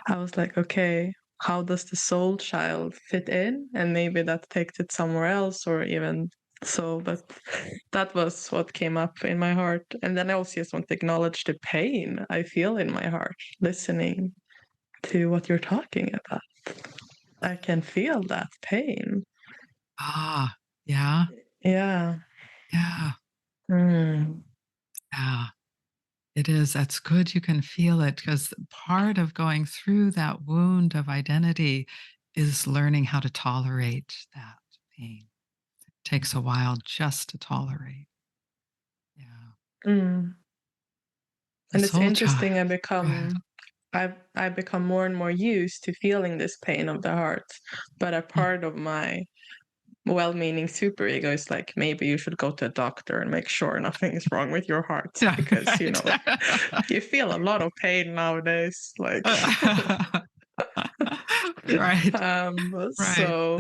I was like, okay, how does the soul child fit in? And maybe that takes it somewhere else, or even so. But that was what came up in my heart. And then I also just want to acknowledge the pain I feel in my heart listening to what you're talking about. I can feel that pain. yeah, Yeah. yeah, Mm. yeah. It is. That's good. You can feel it, because part of going through that wound of identity is learning how to tolerate that pain. It takes a while just to tolerate. Yeah. Mm. The And it's soul child. interesting. Go ahead. I become more and more used to feeling this pain of the heart, but a part of well-meaning superego is like, maybe you should go to a doctor and make sure nothing is wrong with your heart, Yeah, because you know right. you feel a lot of pain nowadays, like. Right. Right. So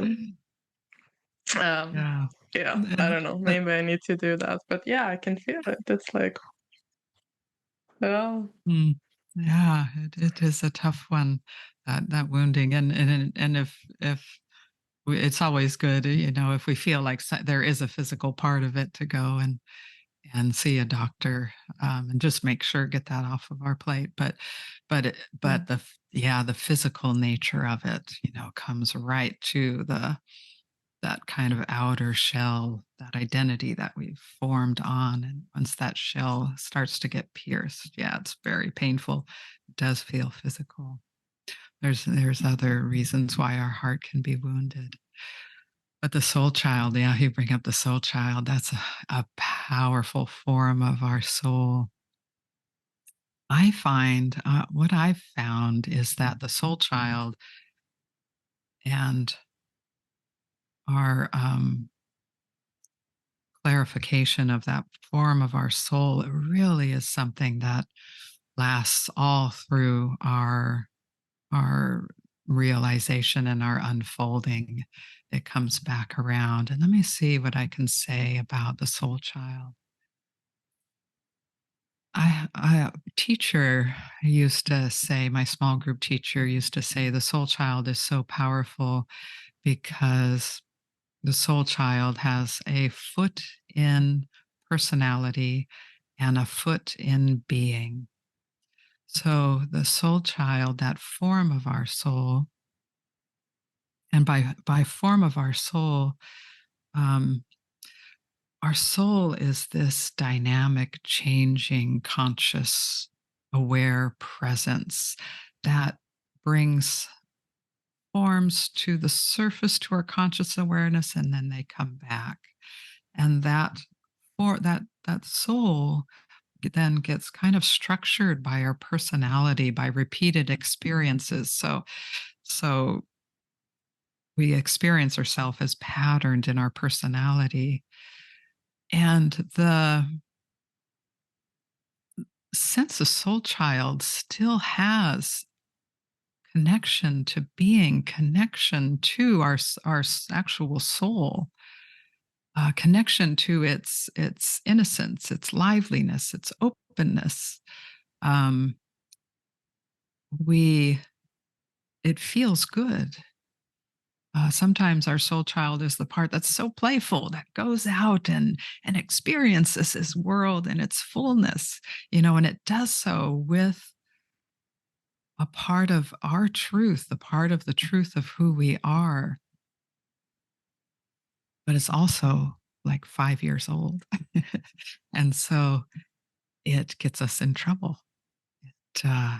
um Yeah. yeah, I And don't know, maybe I need to do that, but yeah, I can feel it. It's like, well, mm, yeah, it is a tough one, that wounding, and if it's always good, if we feel like there is a physical part of it, to go and see a doctor, and just make sure, get that off of our plate. But mm, the physical nature of it, comes right to that kind of outer shell, that identity that we've formed on. And once that shell starts to get pierced, yeah, it's very painful. It does feel physical. There's other reasons why our heart can be wounded. But the soul child, yeah, you bring up the soul child. That's a powerful form of our soul. I find, what I've found is that the soul child and our clarification of that form of our soul, it really is something that lasts all through our realization and our unfolding. It comes back around. And let me see what I can say about the soul child. A teacher used to say, my small group teacher used to say, the soul child is so powerful because the soul child has a foot in personality and a foot in being. So the soul child, that form of our soul, and by form of um, our soul is this dynamic, changing, conscious, aware presence that brings forms to the surface, to our conscious awareness, and then they come back. And that soul then gets kind of structured by our personality, by repeated experiences. So we experience ourselves as patterned in our personality. And since the soul child still has connection to being, connection to our actual soul, connection to its innocence, its liveliness, its openness, um, we it feels good. Sometimes our soul child is the part that's so playful, that goes out and experiences this world in its fullness, and it does so with a part of our truth, the part of the truth of who we are, but it's also like 5 years old. And so it gets us in trouble. It, uh,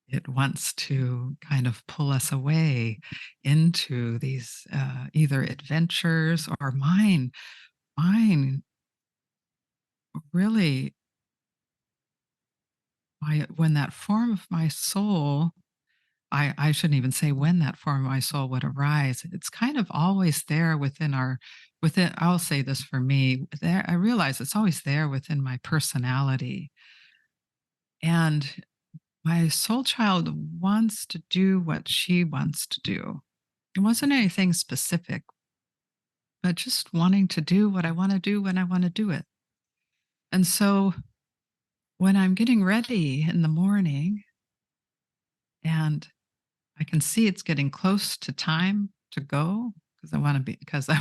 it wants to kind of pull us away into these, either adventures, or mine really, when that form of my soul, I shouldn't even say when that form of my soul would arise. It's kind of always there within, I'll say this for me, there, I realize it's always there within my personality. And my soul child wants to do what she wants to do. It wasn't anything specific, but just wanting to do what I want to do when I want to do it. And so when I'm getting ready in the morning and I can see it's getting close to time to go, because I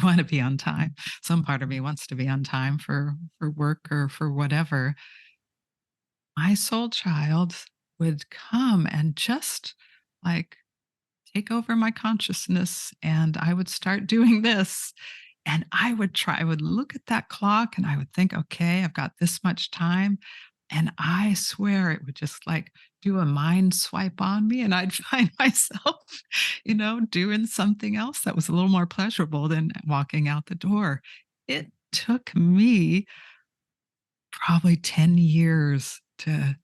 want to be on time. Some part of me wants to be on time for work or for whatever. My soul child would come and just like take over my consciousness, and I would start doing this. And I would look at that clock and I would think, okay, I've got this much time. And I swear it would just like do a mind swipe on me. And I'd find myself, doing something else that was a little more pleasurable than walking out the door. It took me probably 10 years to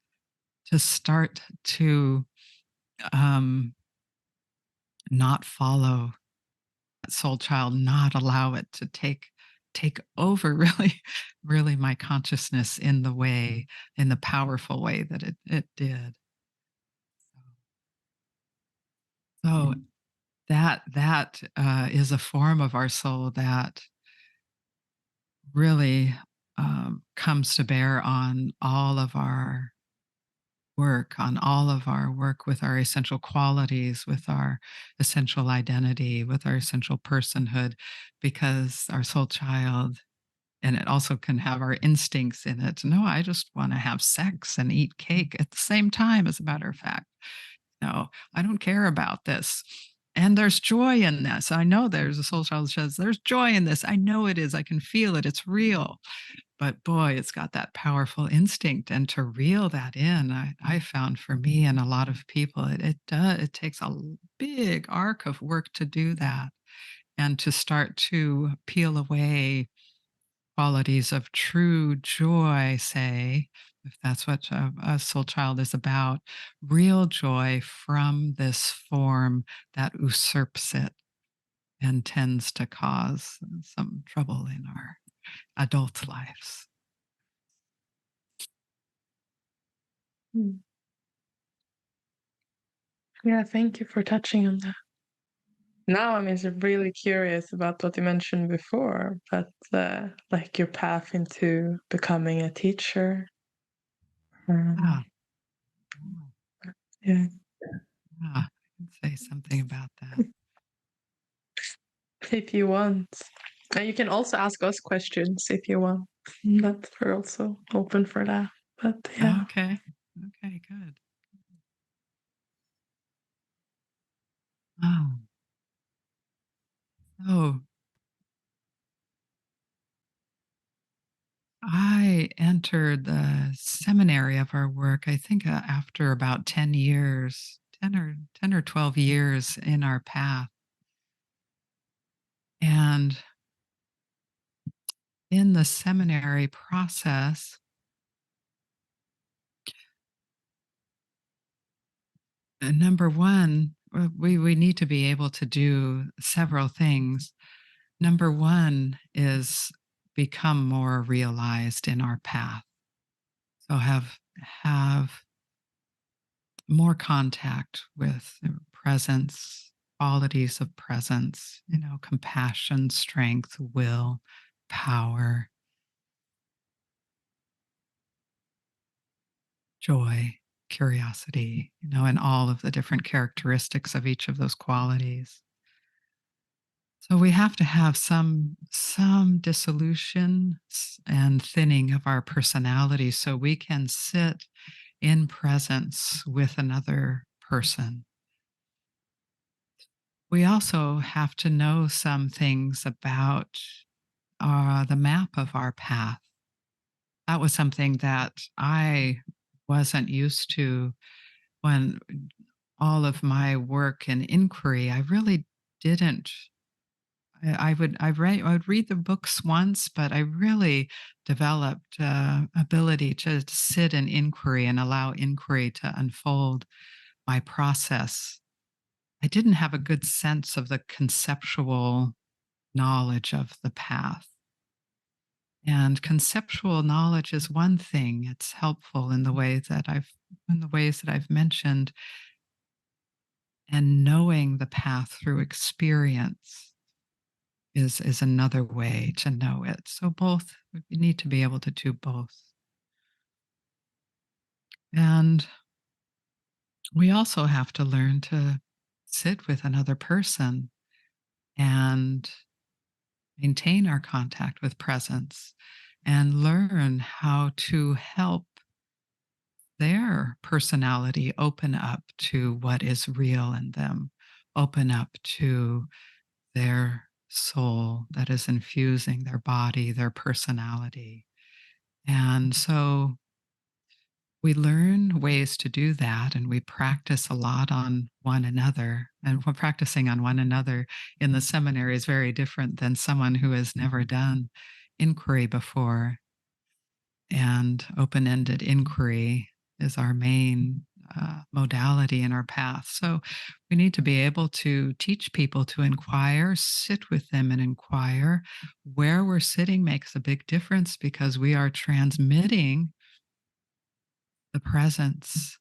start to um, not follow soul child not allow it to take over really my consciousness in the powerful way that it did. So that is a form of our soul that really comes to bear on all of our work with our essential qualities, with our essential identity, with our essential personhood, because our soul child, and it also can have our instincts in it. No, I just want to have sex and eat cake at the same time, as a matter of fact. No, I don't care about this. And there's joy in this. I know there's a soul child that says, there's joy in this. I know it is. I can feel it. It's real. But boy, it's got that powerful instinct. And to reel that in, I found for me and a lot of people, it takes a big arc of work to do that and to start to peel away qualities of true joy, say, if that's what a soul child is about, real joy from this form that usurps it and tends to cause some trouble in our adult lives. Yeah, thank you for touching on that. Now I'm just really curious about what you mentioned before, but like your path into becoming a teacher. Ah, Yeah. I can say something about that. If you want. And you can also ask us questions if you want. But we're also open for that. But yeah. Okay. Okay, good. Oh. So I entered the seminary of our work, I think, after about 10 years, 10 or 12 years in our path. And in the seminary process, number one, we need to be able to do several things. Number one is become more realized in our path. So have more contact with presence, qualities of presence, compassion, strength, will, power, joy, curiosity, and all of the different characteristics of each of those qualities. So we have to have some dissolution and thinning of our personality so we can sit in presence with another person. We also have to know some things about the map of our path. That was something that I wasn't used to when all of my work and inquiry. I really didn't. I would read the books once, but I really developed ability to sit in inquiry and allow inquiry to unfold my process. I didn't have a good sense of the conceptual knowledge of the path. And conceptual knowledge is one thing. It's helpful in the ways that I've mentioned. And knowing the path through experience is another way to know it. So both, we need to be able to do both. And we also have to learn to sit with another person and maintain our contact with presence and learn how to help their personality open up to what is real in them, open up to their soul that is infusing their body, their personality. And so we learn ways to do that, and we practice a lot on one another. And we're practicing on one another in the seminary is very different than someone who has never done inquiry before. And open ended inquiry is our main modality in our path. So we need to be able to teach people to inquire, sit with them and inquire. Where we're sitting makes a big difference because we are transmitting the presence,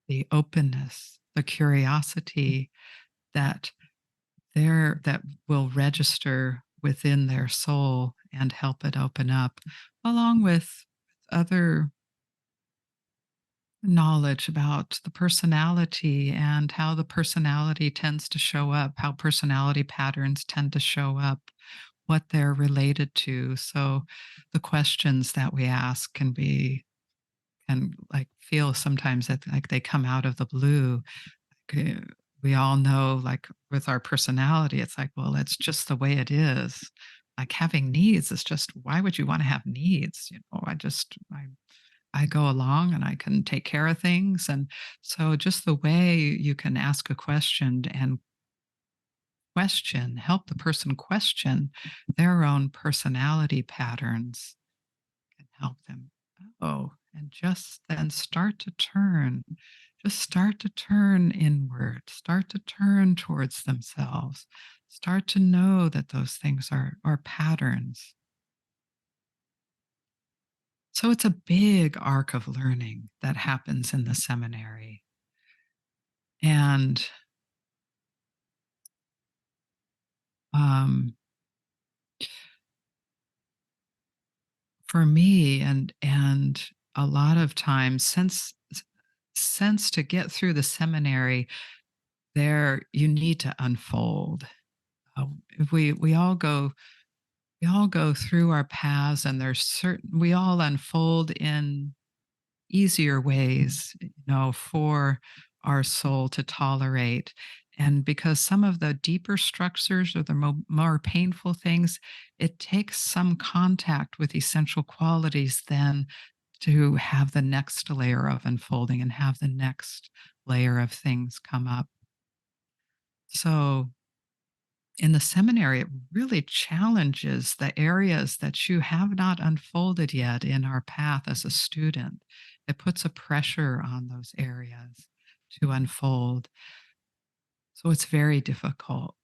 the openness, the curiosity that that will register within their soul and help it open up, along with other knowledge about the personality and how the personality tends to show up, how personality patterns tend to show up, what they're related to. So the questions that we ask can like feel sometimes that like they come out of the blue. Okay, we all know, like with our personality, it's like, well, it's just the way it is. Like having needs is just, why would you want to have needs? I go along and I can take care of things. And so just the way you can ask a question and help the person question their own personality patterns can help them. Oh, and just then start to turn inward, start to turn towards themselves, start to know that those things are patterns. So it's a big arc of learning that happens in the seminary. And um, for me, and a lot of times, since to get through the seminary, there you need to unfold. We all go through our paths, and we all unfold in easier ways, for our soul to tolerate. And because some of the deeper structures or the more painful things, it takes some contact with essential qualities then to have the next layer of unfolding and have the next layer of things come up. So in the seminary, it really challenges the areas that you have not unfolded yet in our path as a student. It puts a pressure on those areas to unfold. So it's very difficult.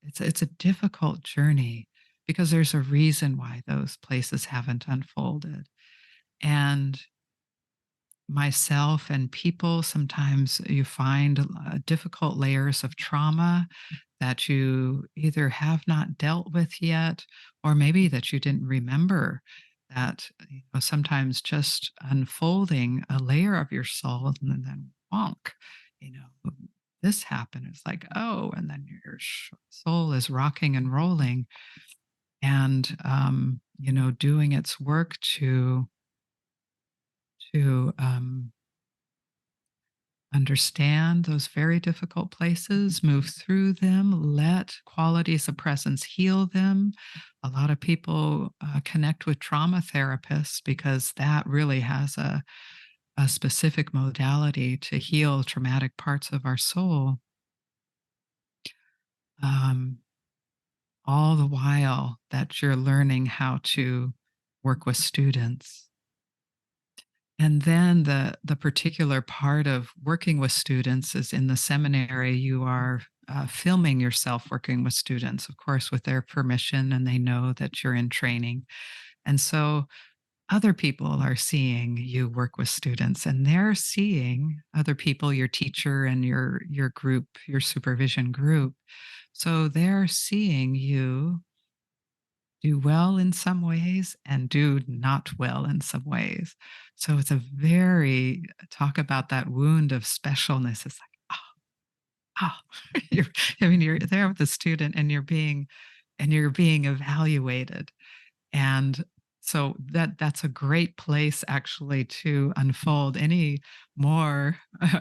It's a difficult journey because there's a reason why those places haven't unfolded. And myself and people, sometimes you find difficult layers of trauma that you either have not dealt with yet, or maybe that you didn't remember. That sometimes just unfolding a layer of your soul and then wonk, you know, this happened. It's like, oh, and then your soul is rocking and rolling and, doing its work to understand those very difficult places, move through them, let qualities of presence heal them. A lot of people connect with trauma therapists because that really has a specific modality to heal traumatic parts of our soul. Um, all the while that you're learning how to work with students. And then the particular part of working with students is in the seminary, you are filming yourself working with students, of course, with their permission, and they know that you're in training. And so other people are seeing you work with students, and they're seeing other people, your teacher and your group, your supervision group. So they're seeing you do well in some ways and do not well in some ways. So it's a very talk about that wound of specialness. It's like, you're, you're there with the student and you're being evaluated. And so that's a great place actually to unfold any more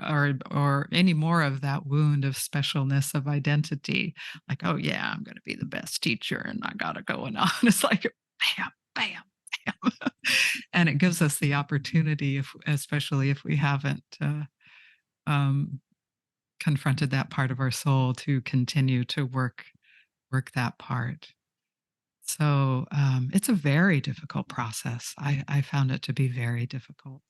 or any more of that wound of specialness of identity. Like, oh yeah, I'm going to be the best teacher and I got it going on. It's like bam, bam, bam. And it gives us the opportunity, especially if we haven't um, confronted that part of our soul, to continue to work that part. So it's a very difficult process. I found it to be very difficult.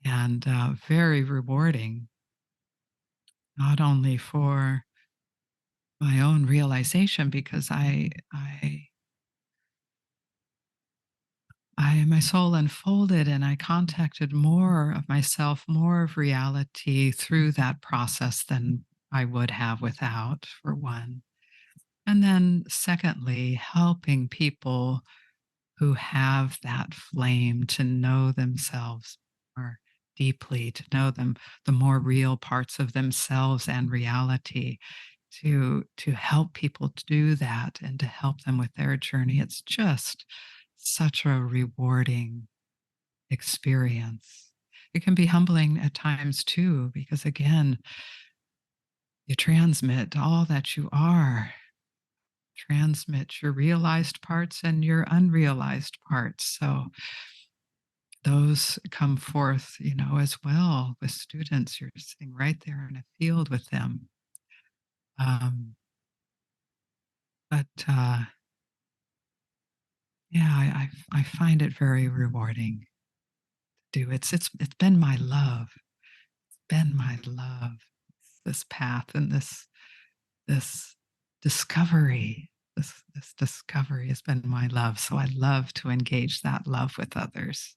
and very rewarding, not only for my own realization, because my soul unfolded and I contacted more of myself, more of reality through that process than I would have without, for one. And then, secondly, helping people who have that flame to know themselves more deeply, to know them, the more real parts of themselves and reality, to help people to do that and to help them with their journey. It's just such a rewarding experience. It can be humbling at times too, because again, you transmit all that you are, transmit your realized parts and your unrealized parts. So those come forth, as well with students. You're sitting right there in a field with them. Um, but yeah, I find it very rewarding to do. It's been my love. It's been my love. This path and this discovery. This discovery has been my love. So I love to engage that love with others.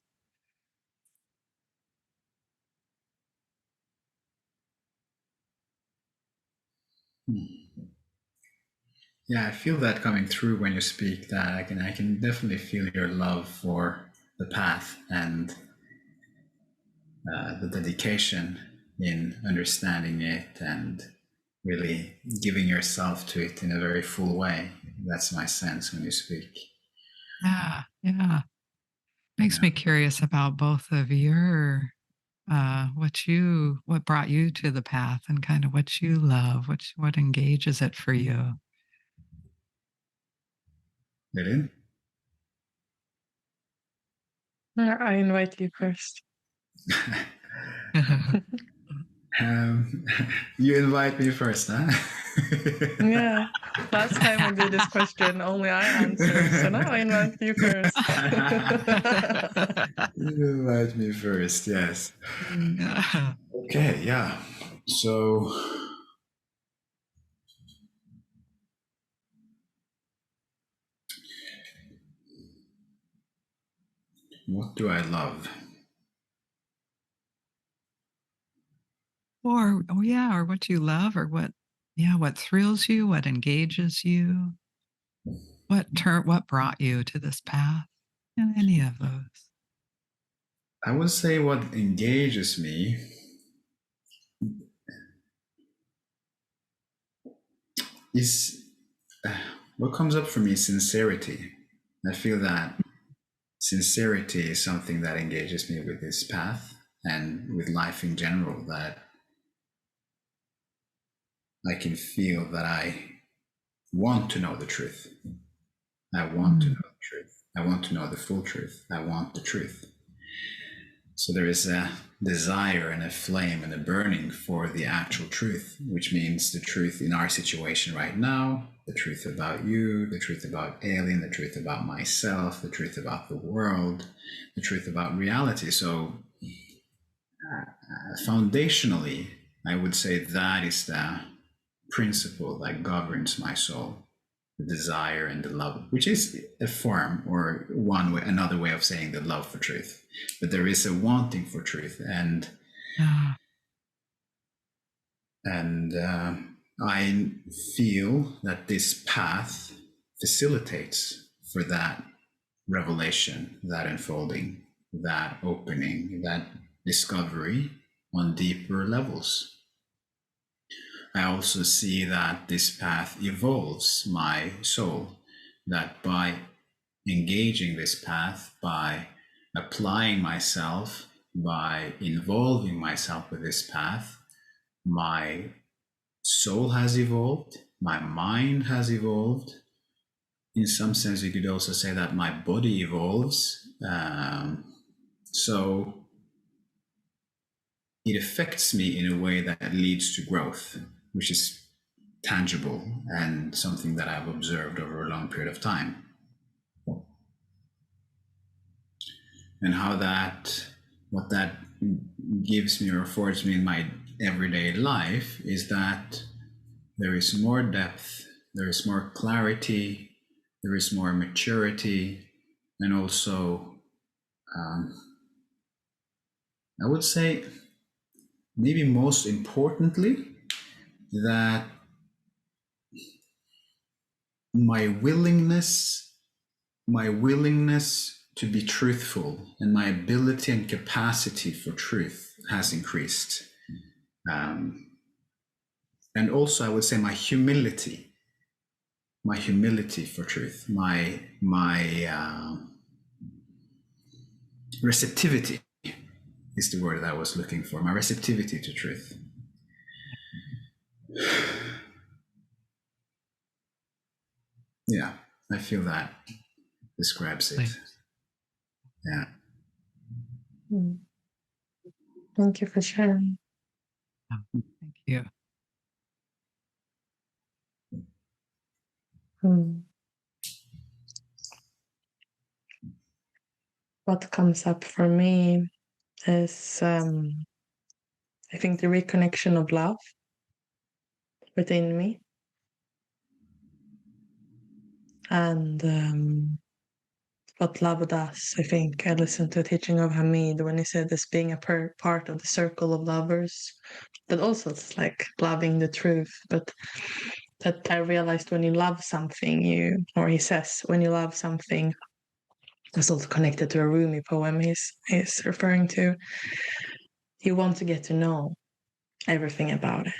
Yeah, I feel that coming through when you speak. That I can definitely feel your love for the path and the dedication in understanding it and really giving yourself to it in a very full way. That's my sense when you speak. Yeah. Makes me curious about both of your what brought you to the path and kind of what you love, what engages it for you. Really? I invite you first. Um, you invite me first, huh? Yeah. Last time we did this question, only I answered. So now I invite you first. You invite me first, yes. Okay, yeah. So, what do I love? Or what you love, or what thrills you, what engages you, what brought you to this path, any of those. I would say what engages me is what comes up for me is sincerity. I feel that sincerity is something that engages me with this path and with life in general, that I can feel that I want to know the truth. I want to know the truth. I want to know the full truth. I want the truth. So there is a desire and a flame and a burning for the actual truth, which means the truth in our situation right now, the truth about you, the truth about Alien, the truth about myself, the truth about the world, the truth about reality. So foundationally, I would say that is the principle that governs my soul, the desire and the love, which is a form or another way of saying the love for truth. But there is a wanting for truth, and I feel that this path facilitates for that revelation, that unfolding, that opening, that discovery on deeper levels. I also see that this path evolves my soul, that by engaging this path, by applying myself, by involving myself with this path, my soul has evolved, my mind has evolved. In some sense, you could also say that my body evolves. So it affects me in a way that leads to growth, which is tangible and something that I've observed over a long period of time. And what that gives me or affords me in my everyday life is that there is more depth, there is more clarity, there is more maturity, and also, I would say, maybe most importantly, that my willingness to be truthful and my ability and capacity for truth has increased. And also, I would say my humility for truth, my receptivity is the word that I was looking for, my receptivity to truth. Yeah, I feel that describes it. Yeah. Thank you for sharing. Thank you. What comes up for me is, I think, the reconnection of love within me. And what love does. I think I listened to a teaching of Hamid when he said this being a part of the circle of lovers. But also it's like loving the truth. But that I realized when you love something, or he says, when you love something, it's also connected to a Rumi poem he's referring to. You want to get to know everything about it.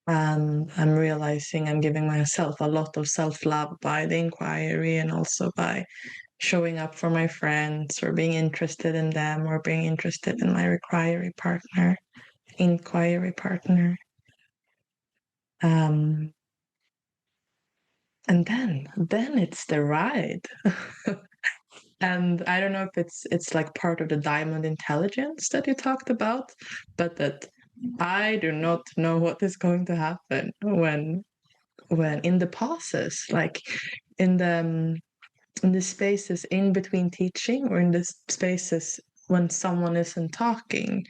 And I'm realizing I'm giving myself a lot of self-love by the inquiry, and also by showing up for my friends, or being interested in them, or being interested in my inquiry partner. And then it's the ride. And I don't know if it's like part of the diamond intelligence that you talked about, but that I do not know what is going to happen when in the pauses, like in the spaces in between teaching, or in the spaces when someone isn't talking,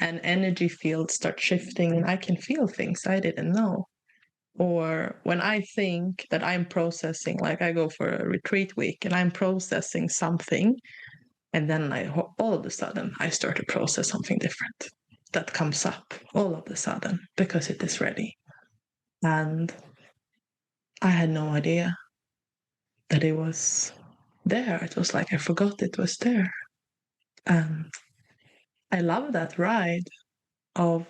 and energy fields start shifting, and I can feel things I didn't know. Or when I think that I'm processing, like I go for a retreat week and I'm processing something, and then all of a sudden I start to process something different that comes up all of a sudden because it is ready. And I had no idea that it was there. It was like I forgot it was there. And I love that ride of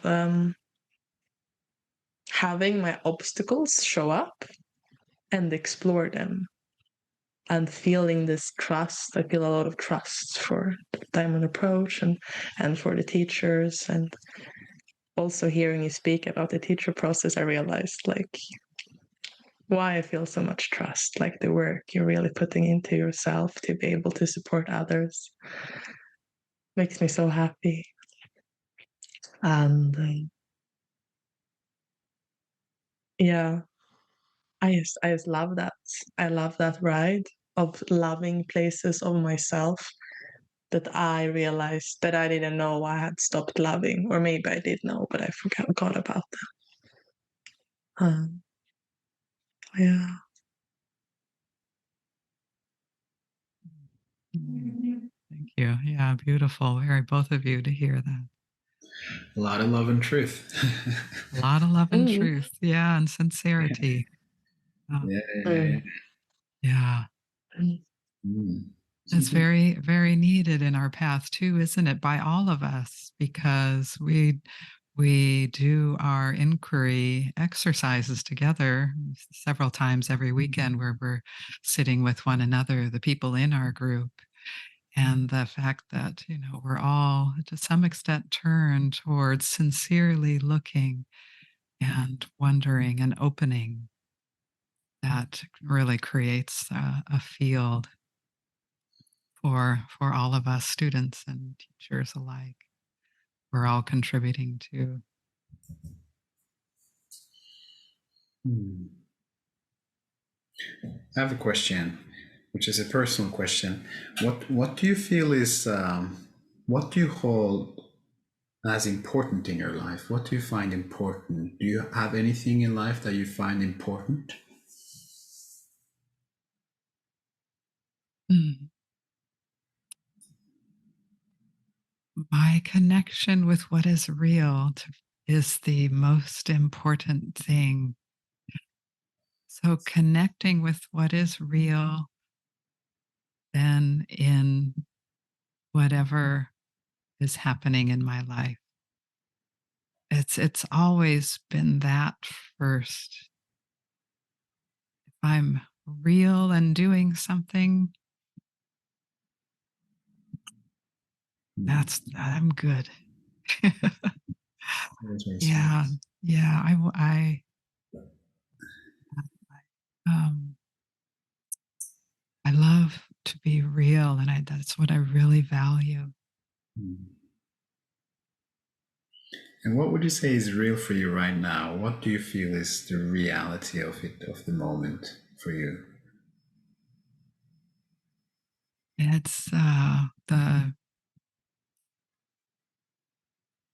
having my obstacles show up and explore them, and feeling this trust. I feel a lot of trust for the Diamond Approach and for the teachers. And also hearing you speak about the teacher process, I realized like why I feel so much trust, like the work you're really putting into yourself to be able to support others makes me so happy. And yeah, I just love that. I love that ride of loving places of myself that I realized that I didn't know I had stopped loving, or maybe I did know, but I forgot about them. Yeah. Thank you. Yeah, beautiful. Very both of you to hear that. A lot of love and truth. A lot of love and truth. Yeah, and sincerity. Yeah. It's very, very needed in our path too, isn't it? By all of us, because we do our inquiry exercises together several times every weekend, where we're sitting with one another, the people in our group. And the fact that, we're all to some extent turned towards sincerely looking and wondering and opening, that really creates a field for all of us, students and teachers alike. We're all contributing to. I have a question, which is a personal question. What do you feel is what do you hold as important in your life? What do you find important? Do you have anything in life that you find important? Mm. My connection with what is real is the most important thing. So, connecting with what is real, then in whatever is happening in my life. It's always been that first. If I'm real and doing something, I'm good. That makes Yeah, sense. yeah. Um, I love to be real, and that's what I really value. Hmm. And what would you say is real for you right now? What do you feel is the reality of it, of the moment for you? It's the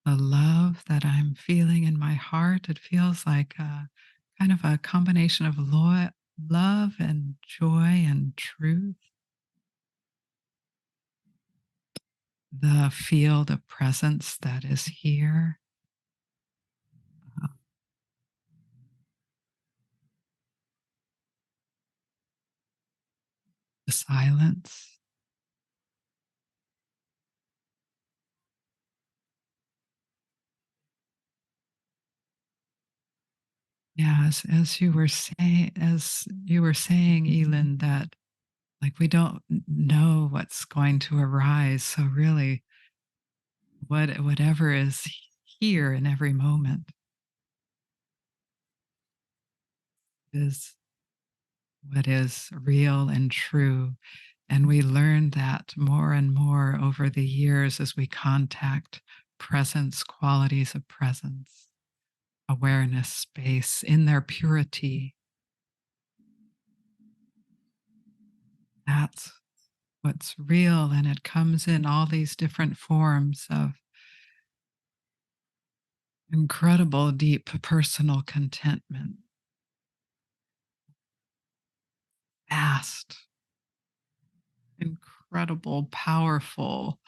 love that I'm feeling in my heart. It feels like kind of a combination of love and joy and truth. The field of presence that is here. uh, the silence. Yeah, as you were saying, Elin, that like we don't know what's going to arise. So really, whatever is here in every moment is what is real and true. And we learn that more and more over the years as we contact presence, qualities of presence, awareness, space in their purity. That's what's real. And it comes in all these different forms of incredible, deep personal contentment, vast, incredible, powerful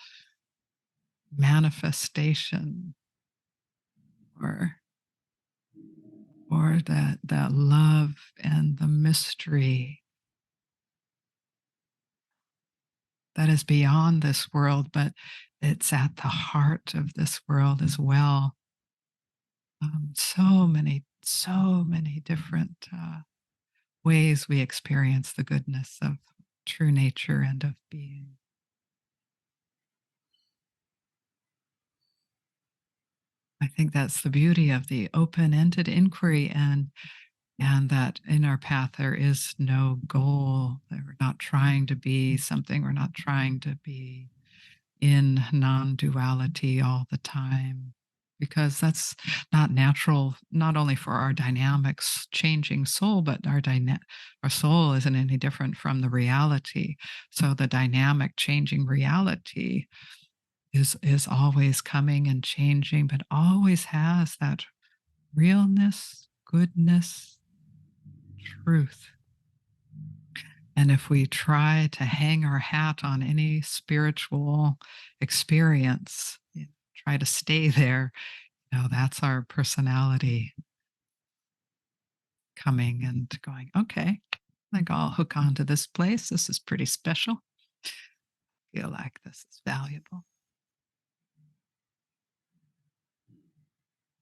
manifestation, or that love and the mystery that is beyond this world, but it's at the heart of this world as well. So many different ways we experience the goodness of true nature and of being. I think that's the beauty of the open-ended inquiry, and that in our path there is no goal. That we're not trying to be something. We're not trying to be in non-duality all the time, because that's not natural, not only for our dynamics changing soul, but our soul isn't any different from the reality. So the dynamic changing reality is always coming and changing, but always has that realness, goodness, truth. And if we try to hang our hat on any spiritual experience, try to stay there, that's our personality coming and going, okay, I think I'll hook on to this place. This is pretty special. Feel like this is valuable.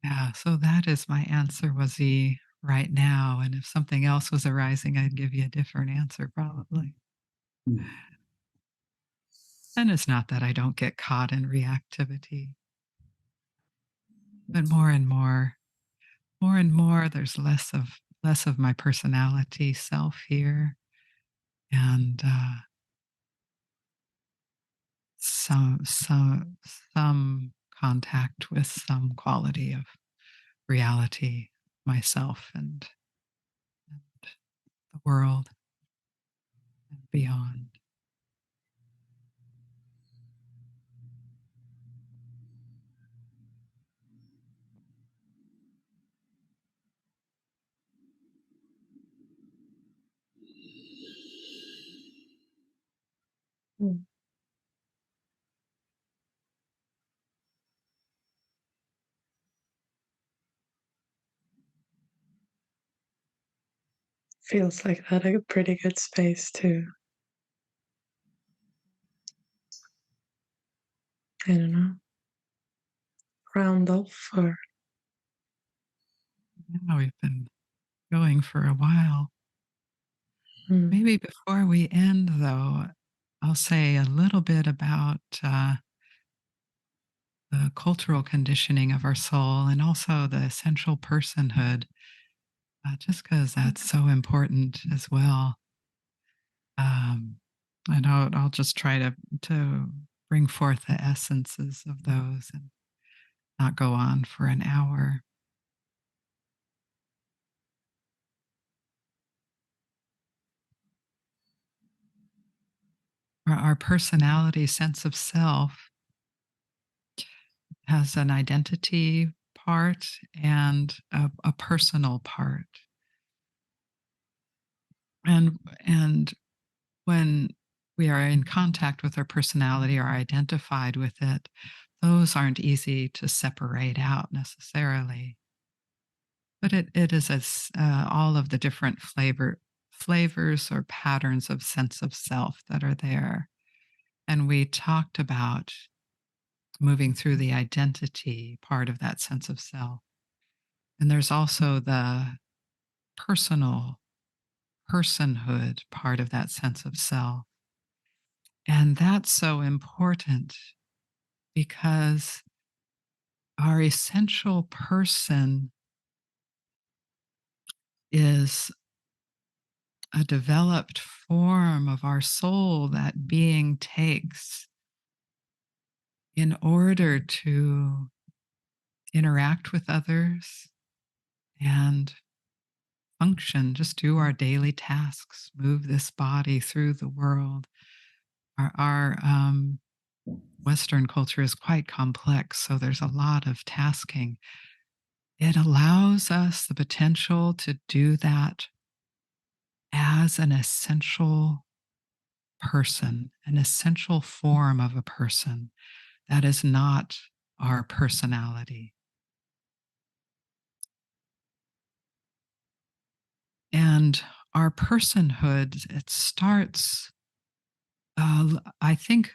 Yeah, so that is my answer, Wazee, right now. And if something else was arising, I'd give you a different answer probably. Hmm. And it's not that I don't get caught in reactivity, but more and more, there's less of my personality self here, and some contact with some quality of reality, myself and the world and beyond. feels like that a pretty good space to, I don't know, round off or. Yeah, we've been going for a while. Mm. Maybe before we end, though, I'll say a little bit about the cultural conditioning of our soul and also the essential personhood, just because that's so important as well. Um, and I'll just try to bring forth the essences of those and not go on for an hour. Our personality sense of self has an identity part and a personal part. And when we are in contact with our personality or identified with it, those aren't easy to separate out necessarily. But it is as all of the different flavors or patterns of sense of self that are there. And we talked about moving through the identity part of that sense of self. And there's also the personal personhood part of that sense of self. And that's so important because our essential person is a developed form of our soul that being takes in order to interact with others and function, just do our daily tasks, move this body through the world. Our Western culture is quite complex, so there's a lot of tasking. It allows us the potential to do that as an essential person, an essential form of a person that is not our personality. And our personhood, it starts, I think,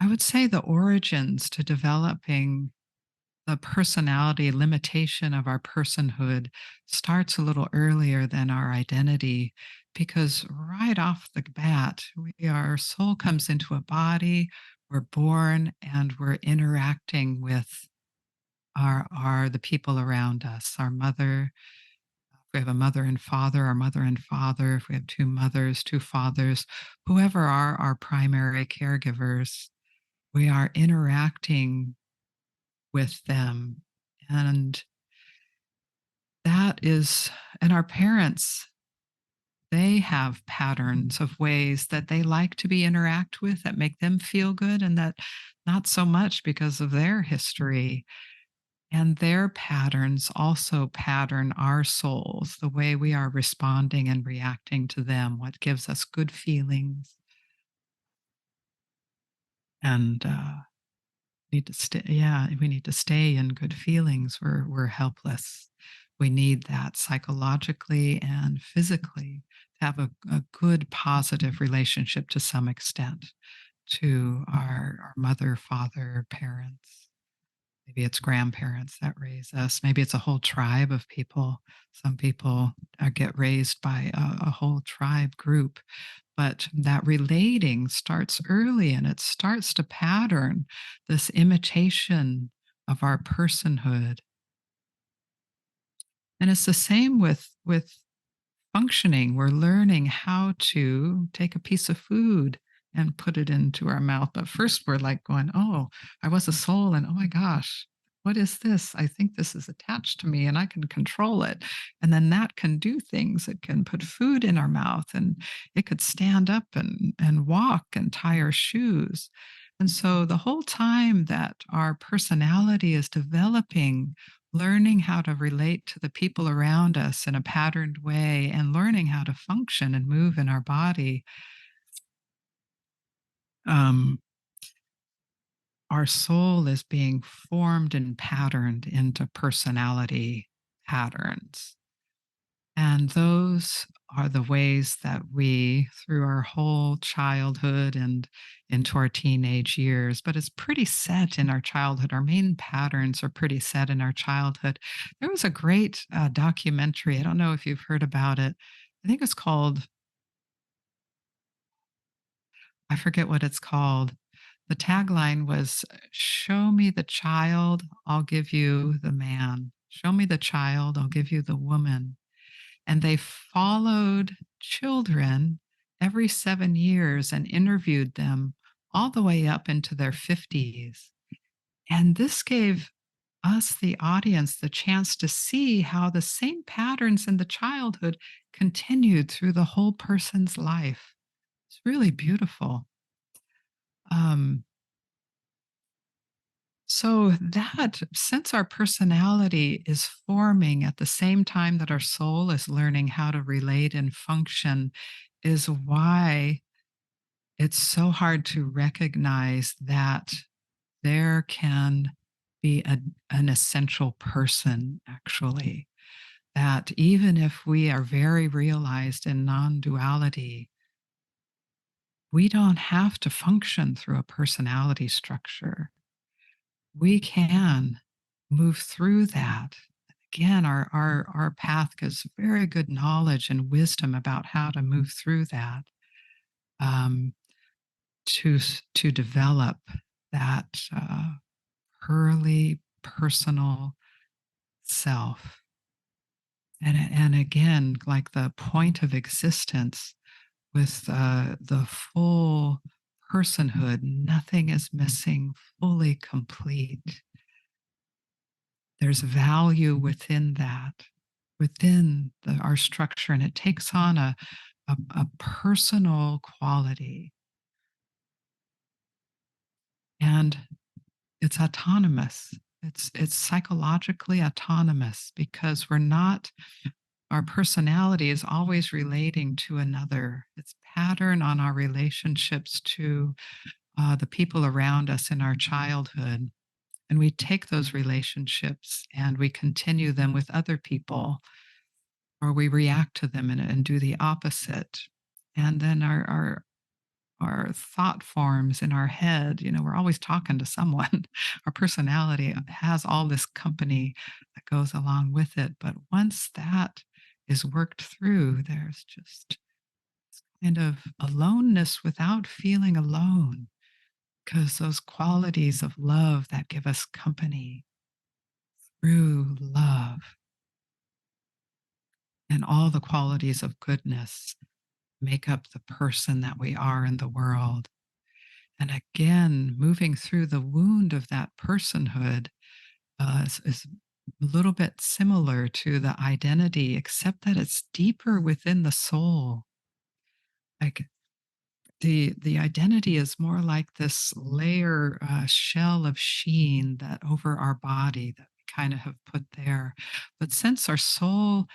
I would say the origins to developing the personality limitation of our personhood starts a little earlier than our identity because right off the bat our soul comes into a body, we're born, and we're interacting with the people around us, our mother. If we have a mother and father, our mother and father. If we have two mothers, two fathers, whoever are our primary caregivers, we are interacting with them. And that is, and our parents, they have patterns of ways that they like to be interact with that make them feel good and that not so much because of their history. And their patterns also pattern our souls, the way we are responding and reacting to them, what gives us good feelings. And need to stay, yeah, we need to stay in good feelings. We're helpless. We need that psychologically and physically to have a good positive relationship to some extent to our mother, father, parents. Maybe it's grandparents that raise us. Maybe it's a whole tribe of people. Some people get raised by a whole tribe group, but that relating starts early and it starts to pattern this imitation of our personhood. And it's the same with functioning. We're learning how to take a piece of food and put it into our mouth. But first we're like going, oh, I was a soul and oh my gosh, what is this? I think this is attached to me and I can control it. And then that can do things. It can put food in our mouth and it could stand up and walk and tie our shoes. And so the whole time that our personality is developing, learning how to relate to the people around us in a patterned way and learning how to function and move in our body, um, our soul is being formed and patterned into personality patterns. And those are the ways that we, through our whole childhood and into our teenage years, but it's pretty set in our childhood. Our main patterns are pretty set in our childhood. There was a great documentary. I don't know if you've heard about it. I think it's called, I forget what it's called. The tagline was, "Show me the child, I'll give you the man. Show me the child, I'll give you the woman." And they followed children every 7 years and interviewed them all the way up into their 50s. And this gave us, the audience, the chance to see how the same patterns in the childhood continued through the whole person's life. It's really beautiful. Um, so that since our personality is forming at the same time that our soul is learning how to relate and function, is why it's so hard to recognize that there can be an essential person, actually. That even if we are very realized in non duality, we don't have to function through a personality structure. We can move through that. Again, our path gives very good knowledge and wisdom about how to move through that. Um, to develop that early personal self. And again, like the point of existence with the full personhood, nothing is missing, fully complete. There's value within that, within our structure, and it takes on a personal quality. And it's autonomous. It's psychologically autonomous because we're not, our personality is always relating to another. It's pattern on our relationships to the people around us in our childhood. And we take those relationships and we continue them with other people, or we react to them and do the opposite. And then our thought forms in our head, we're always talking to someone. Our personality has all this company that goes along with it. But once that is worked through, there's just kind of aloneness without feeling alone, because those qualities of love that give us company through love and all the qualities of goodness make up the person that we are in the world. And again, moving through the wound of that personhood is a little bit similar to the identity, except that it's deeper within the soul. Like the identity is more like this layer, shell of sheen that over our body that we kind of have put there. But since our soul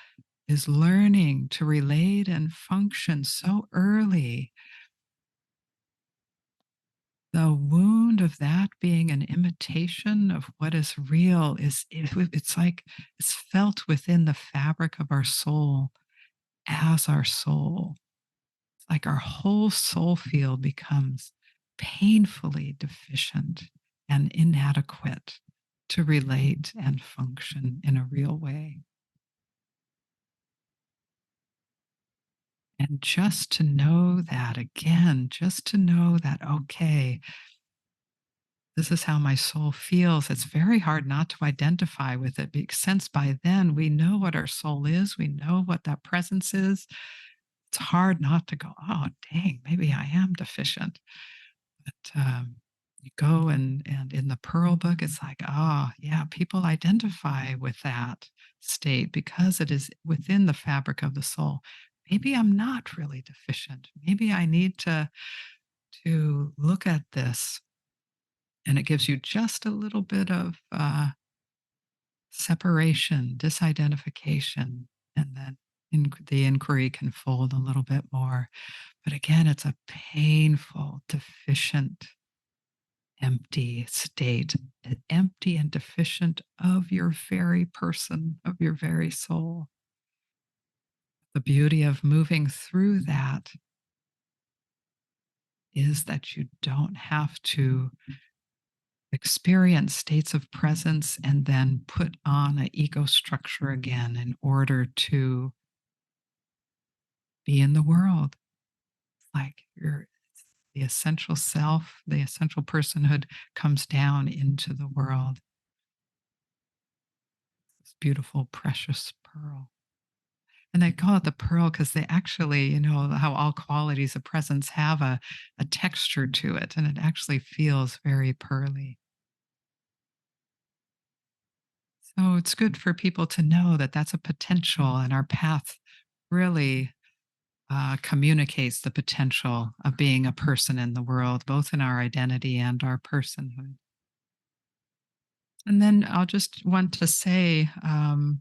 is learning to relate and function so early, the wound of that being an imitation of what is real it's like it's felt within the fabric of our soul as our soul. It's like our whole soul field becomes painfully deficient and inadequate to relate and function in a real way. And just to know that, again, just to know that, okay, this is how my soul feels. It's very hard not to identify with it because since by then we know what our soul is, we know what that presence is. It's hard not to go, oh, dang, maybe I am deficient. But you go and in the Pearl book, it's like, oh, yeah, people identify with that state because it is within the fabric of the soul. Maybe I'm not really deficient. Maybe I need to look at this, and it gives you just a little bit of separation, disidentification, and then the inquiry can fold a little bit more. But again, it's a painful, deficient, empty state, empty and deficient of your very person, of your very soul. The beauty of moving through that is that you don't have to experience states of presence and then put on an ego structure again in order to be in the world. Like you're the essential self, the essential personhood comes down into the world. This beautiful, precious pearl. And they call it the pearl because they actually, how all qualities of presence have a texture to it, and it actually feels very pearly. So it's good for people to know that that's a potential, and our path really communicates the potential of being a person in the world, both in our identity and our personhood. And then I'll just want to say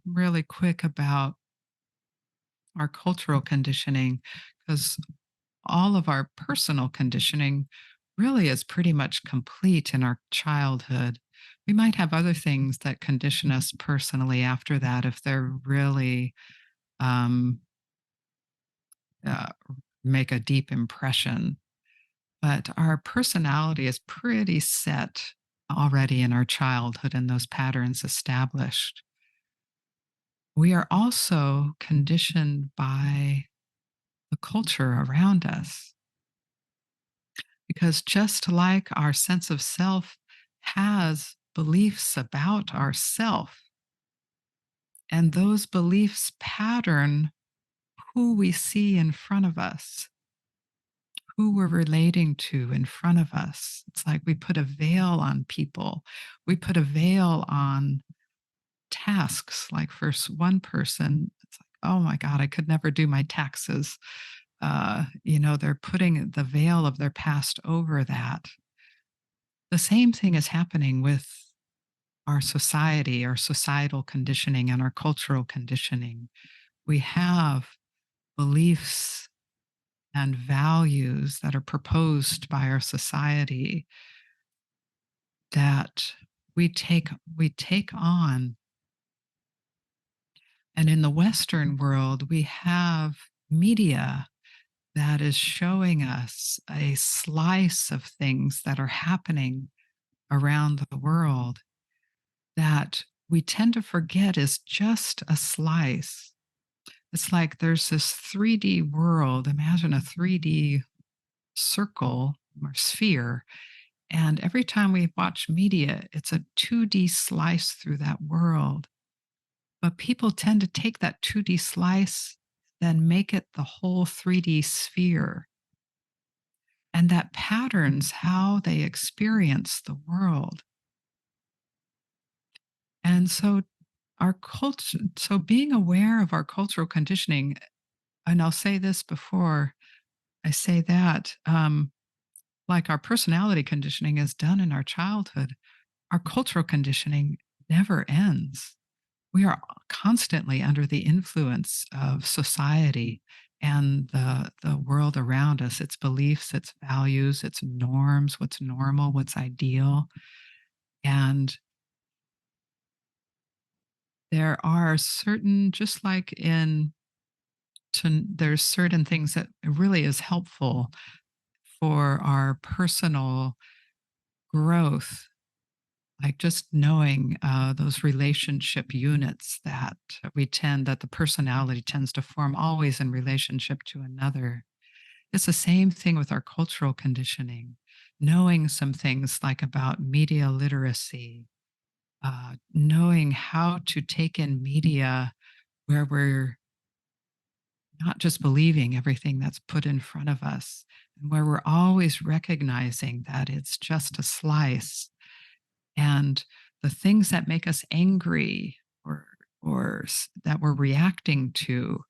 really quick about our cultural conditioning, because all of our personal conditioning really is pretty much complete in our childhood. We might have other things that condition us personally after that if they're really um, uh, make a deep impression. But our personality is pretty set already in our childhood and those patterns established. We are also conditioned by the culture around us because just like our sense of self has beliefs about ourself, and those beliefs pattern who we see in front of us, who we're relating to in front of us. It's like we put a veil on people. We put a veil on tasks. Like for one person, it's like, oh my God, I could never do my taxes. They're putting the veil of their past over that. The same thing is happening with our society, our societal conditioning, and our cultural conditioning. We have beliefs and values that are proposed by our society that we take on. And in the Western world, we have media that is showing us a slice of things that are happening around the world that we tend to forget is just a slice. It's like there's this 3D world. Imagine a 3D circle or sphere. And every time we watch media, it's a 2D slice through that world. But people tend to take that 2D slice, then make it the whole 3D sphere. And that patterns how they experience the world. And so our culture, so being aware of our cultural conditioning, and I'll say this before I say that, like our personality conditioning is done in our childhood, our cultural conditioning never ends. We are constantly under the influence of society and the world around us, its beliefs, its values, its norms, what's normal, what's ideal. And there are certain, just like there's certain things that really is helpful for our personal growth, like just knowing those relationship units that the personality tends to form always in relationship to another. It's the same thing with our cultural conditioning, knowing some things like about media literacy, knowing how to take in media where we're not just believing everything that's put in front of us, and where we're always recognizing that it's just a slice. And the things that make us angry or that we're reacting to,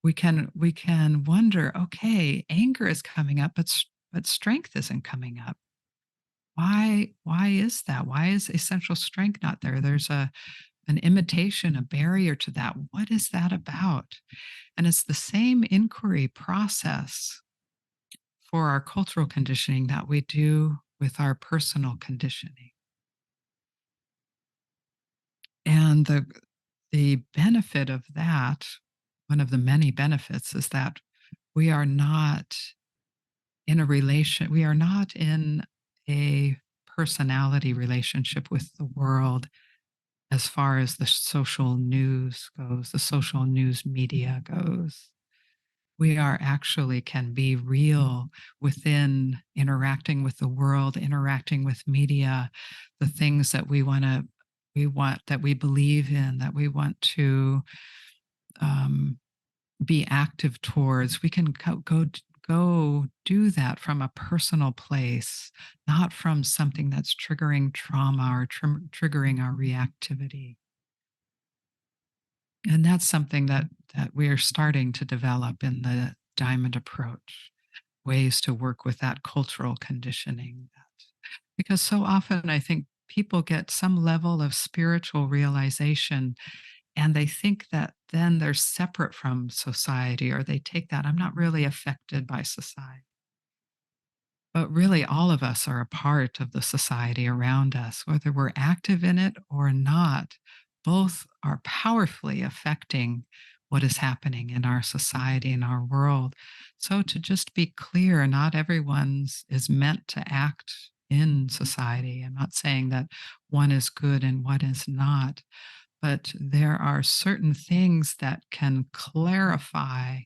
we can wonder, okay, anger is coming up, but strength isn't coming up. Why is that? Why is essential strength not there? There's an imitation, a barrier to that. What is that about? And it's the same inquiry process for our cultural conditioning that we do with our personal conditioning. And the benefit of that, one of the many benefits is that we are not we are not in a personality relationship with the world as far as the social news goes, the social news media goes. We are actually can be real within interacting with the world, interacting with media, the things that we want, that we believe in, that we want to um, be active towards. We can go do that from a personal place, not from something that's triggering trauma or triggering our reactivity. And that's something that we are starting to develop in the diamond approach, ways to work with that cultural conditioning. Because so often I think people get some level of spiritual realization and they think that then they're separate from society, or they take that I'm not really affected by society. But really, all of us are a part of the society around us, whether we're active in it or not. Both are powerfully affecting what is happening in our society and our world. So, to just be clear, not everyone's is meant to act in society. I'm not saying that one is good and one is not, but there are certain things that can clarify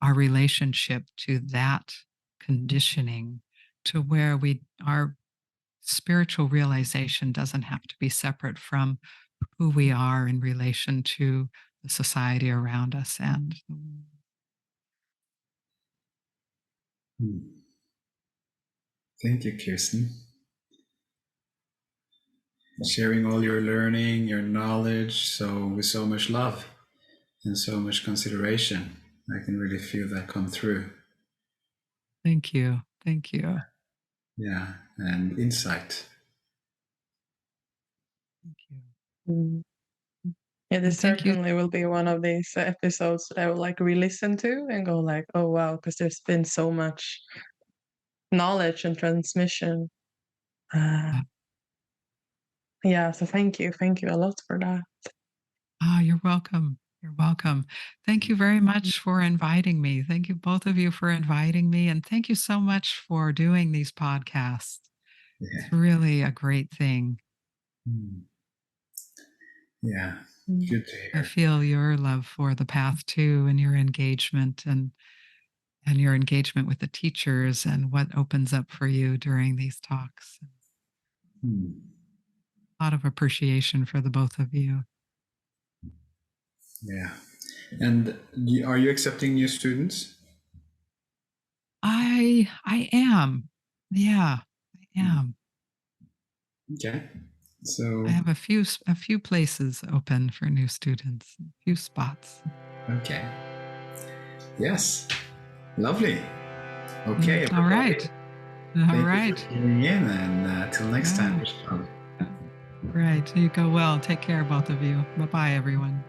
our relationship to that conditioning, to where our spiritual realization doesn't have to be separate from who we are in relation to the society around us and Thank you, Kirsten. Sharing all your learning, your knowledge, so with so much love and so much consideration. I can really feel that come through. Thank you. Thank you. Yeah, and insight. Thank you. Mm. Yeah, this Thank you. certainly will be one of these episodes that I will like re-listen to and go like, oh wow, because there's been so much knowledge and transmission. Yeah, so thank you a lot for that. You're welcome. You're welcome. Thank you very much for inviting me. Thank you, both of you, for inviting me. And thank you so much for doing these podcasts. Yeah. It's really a great thing. Yeah, good to hear. I feel your love for the path too, and your engagement and your engagement with the teachers and what opens up for you during these talks. A lot of appreciation for the both of you. Yeah. And are you accepting new students? I am. Yeah, I am. Okay. So I have a few places open for new students, a few spots. okay. Yes. Lovely. Okay. All right. All Thank right. you for tuning in, and till next time. Right. You go well. Take care, both of you. Bye-bye, everyone.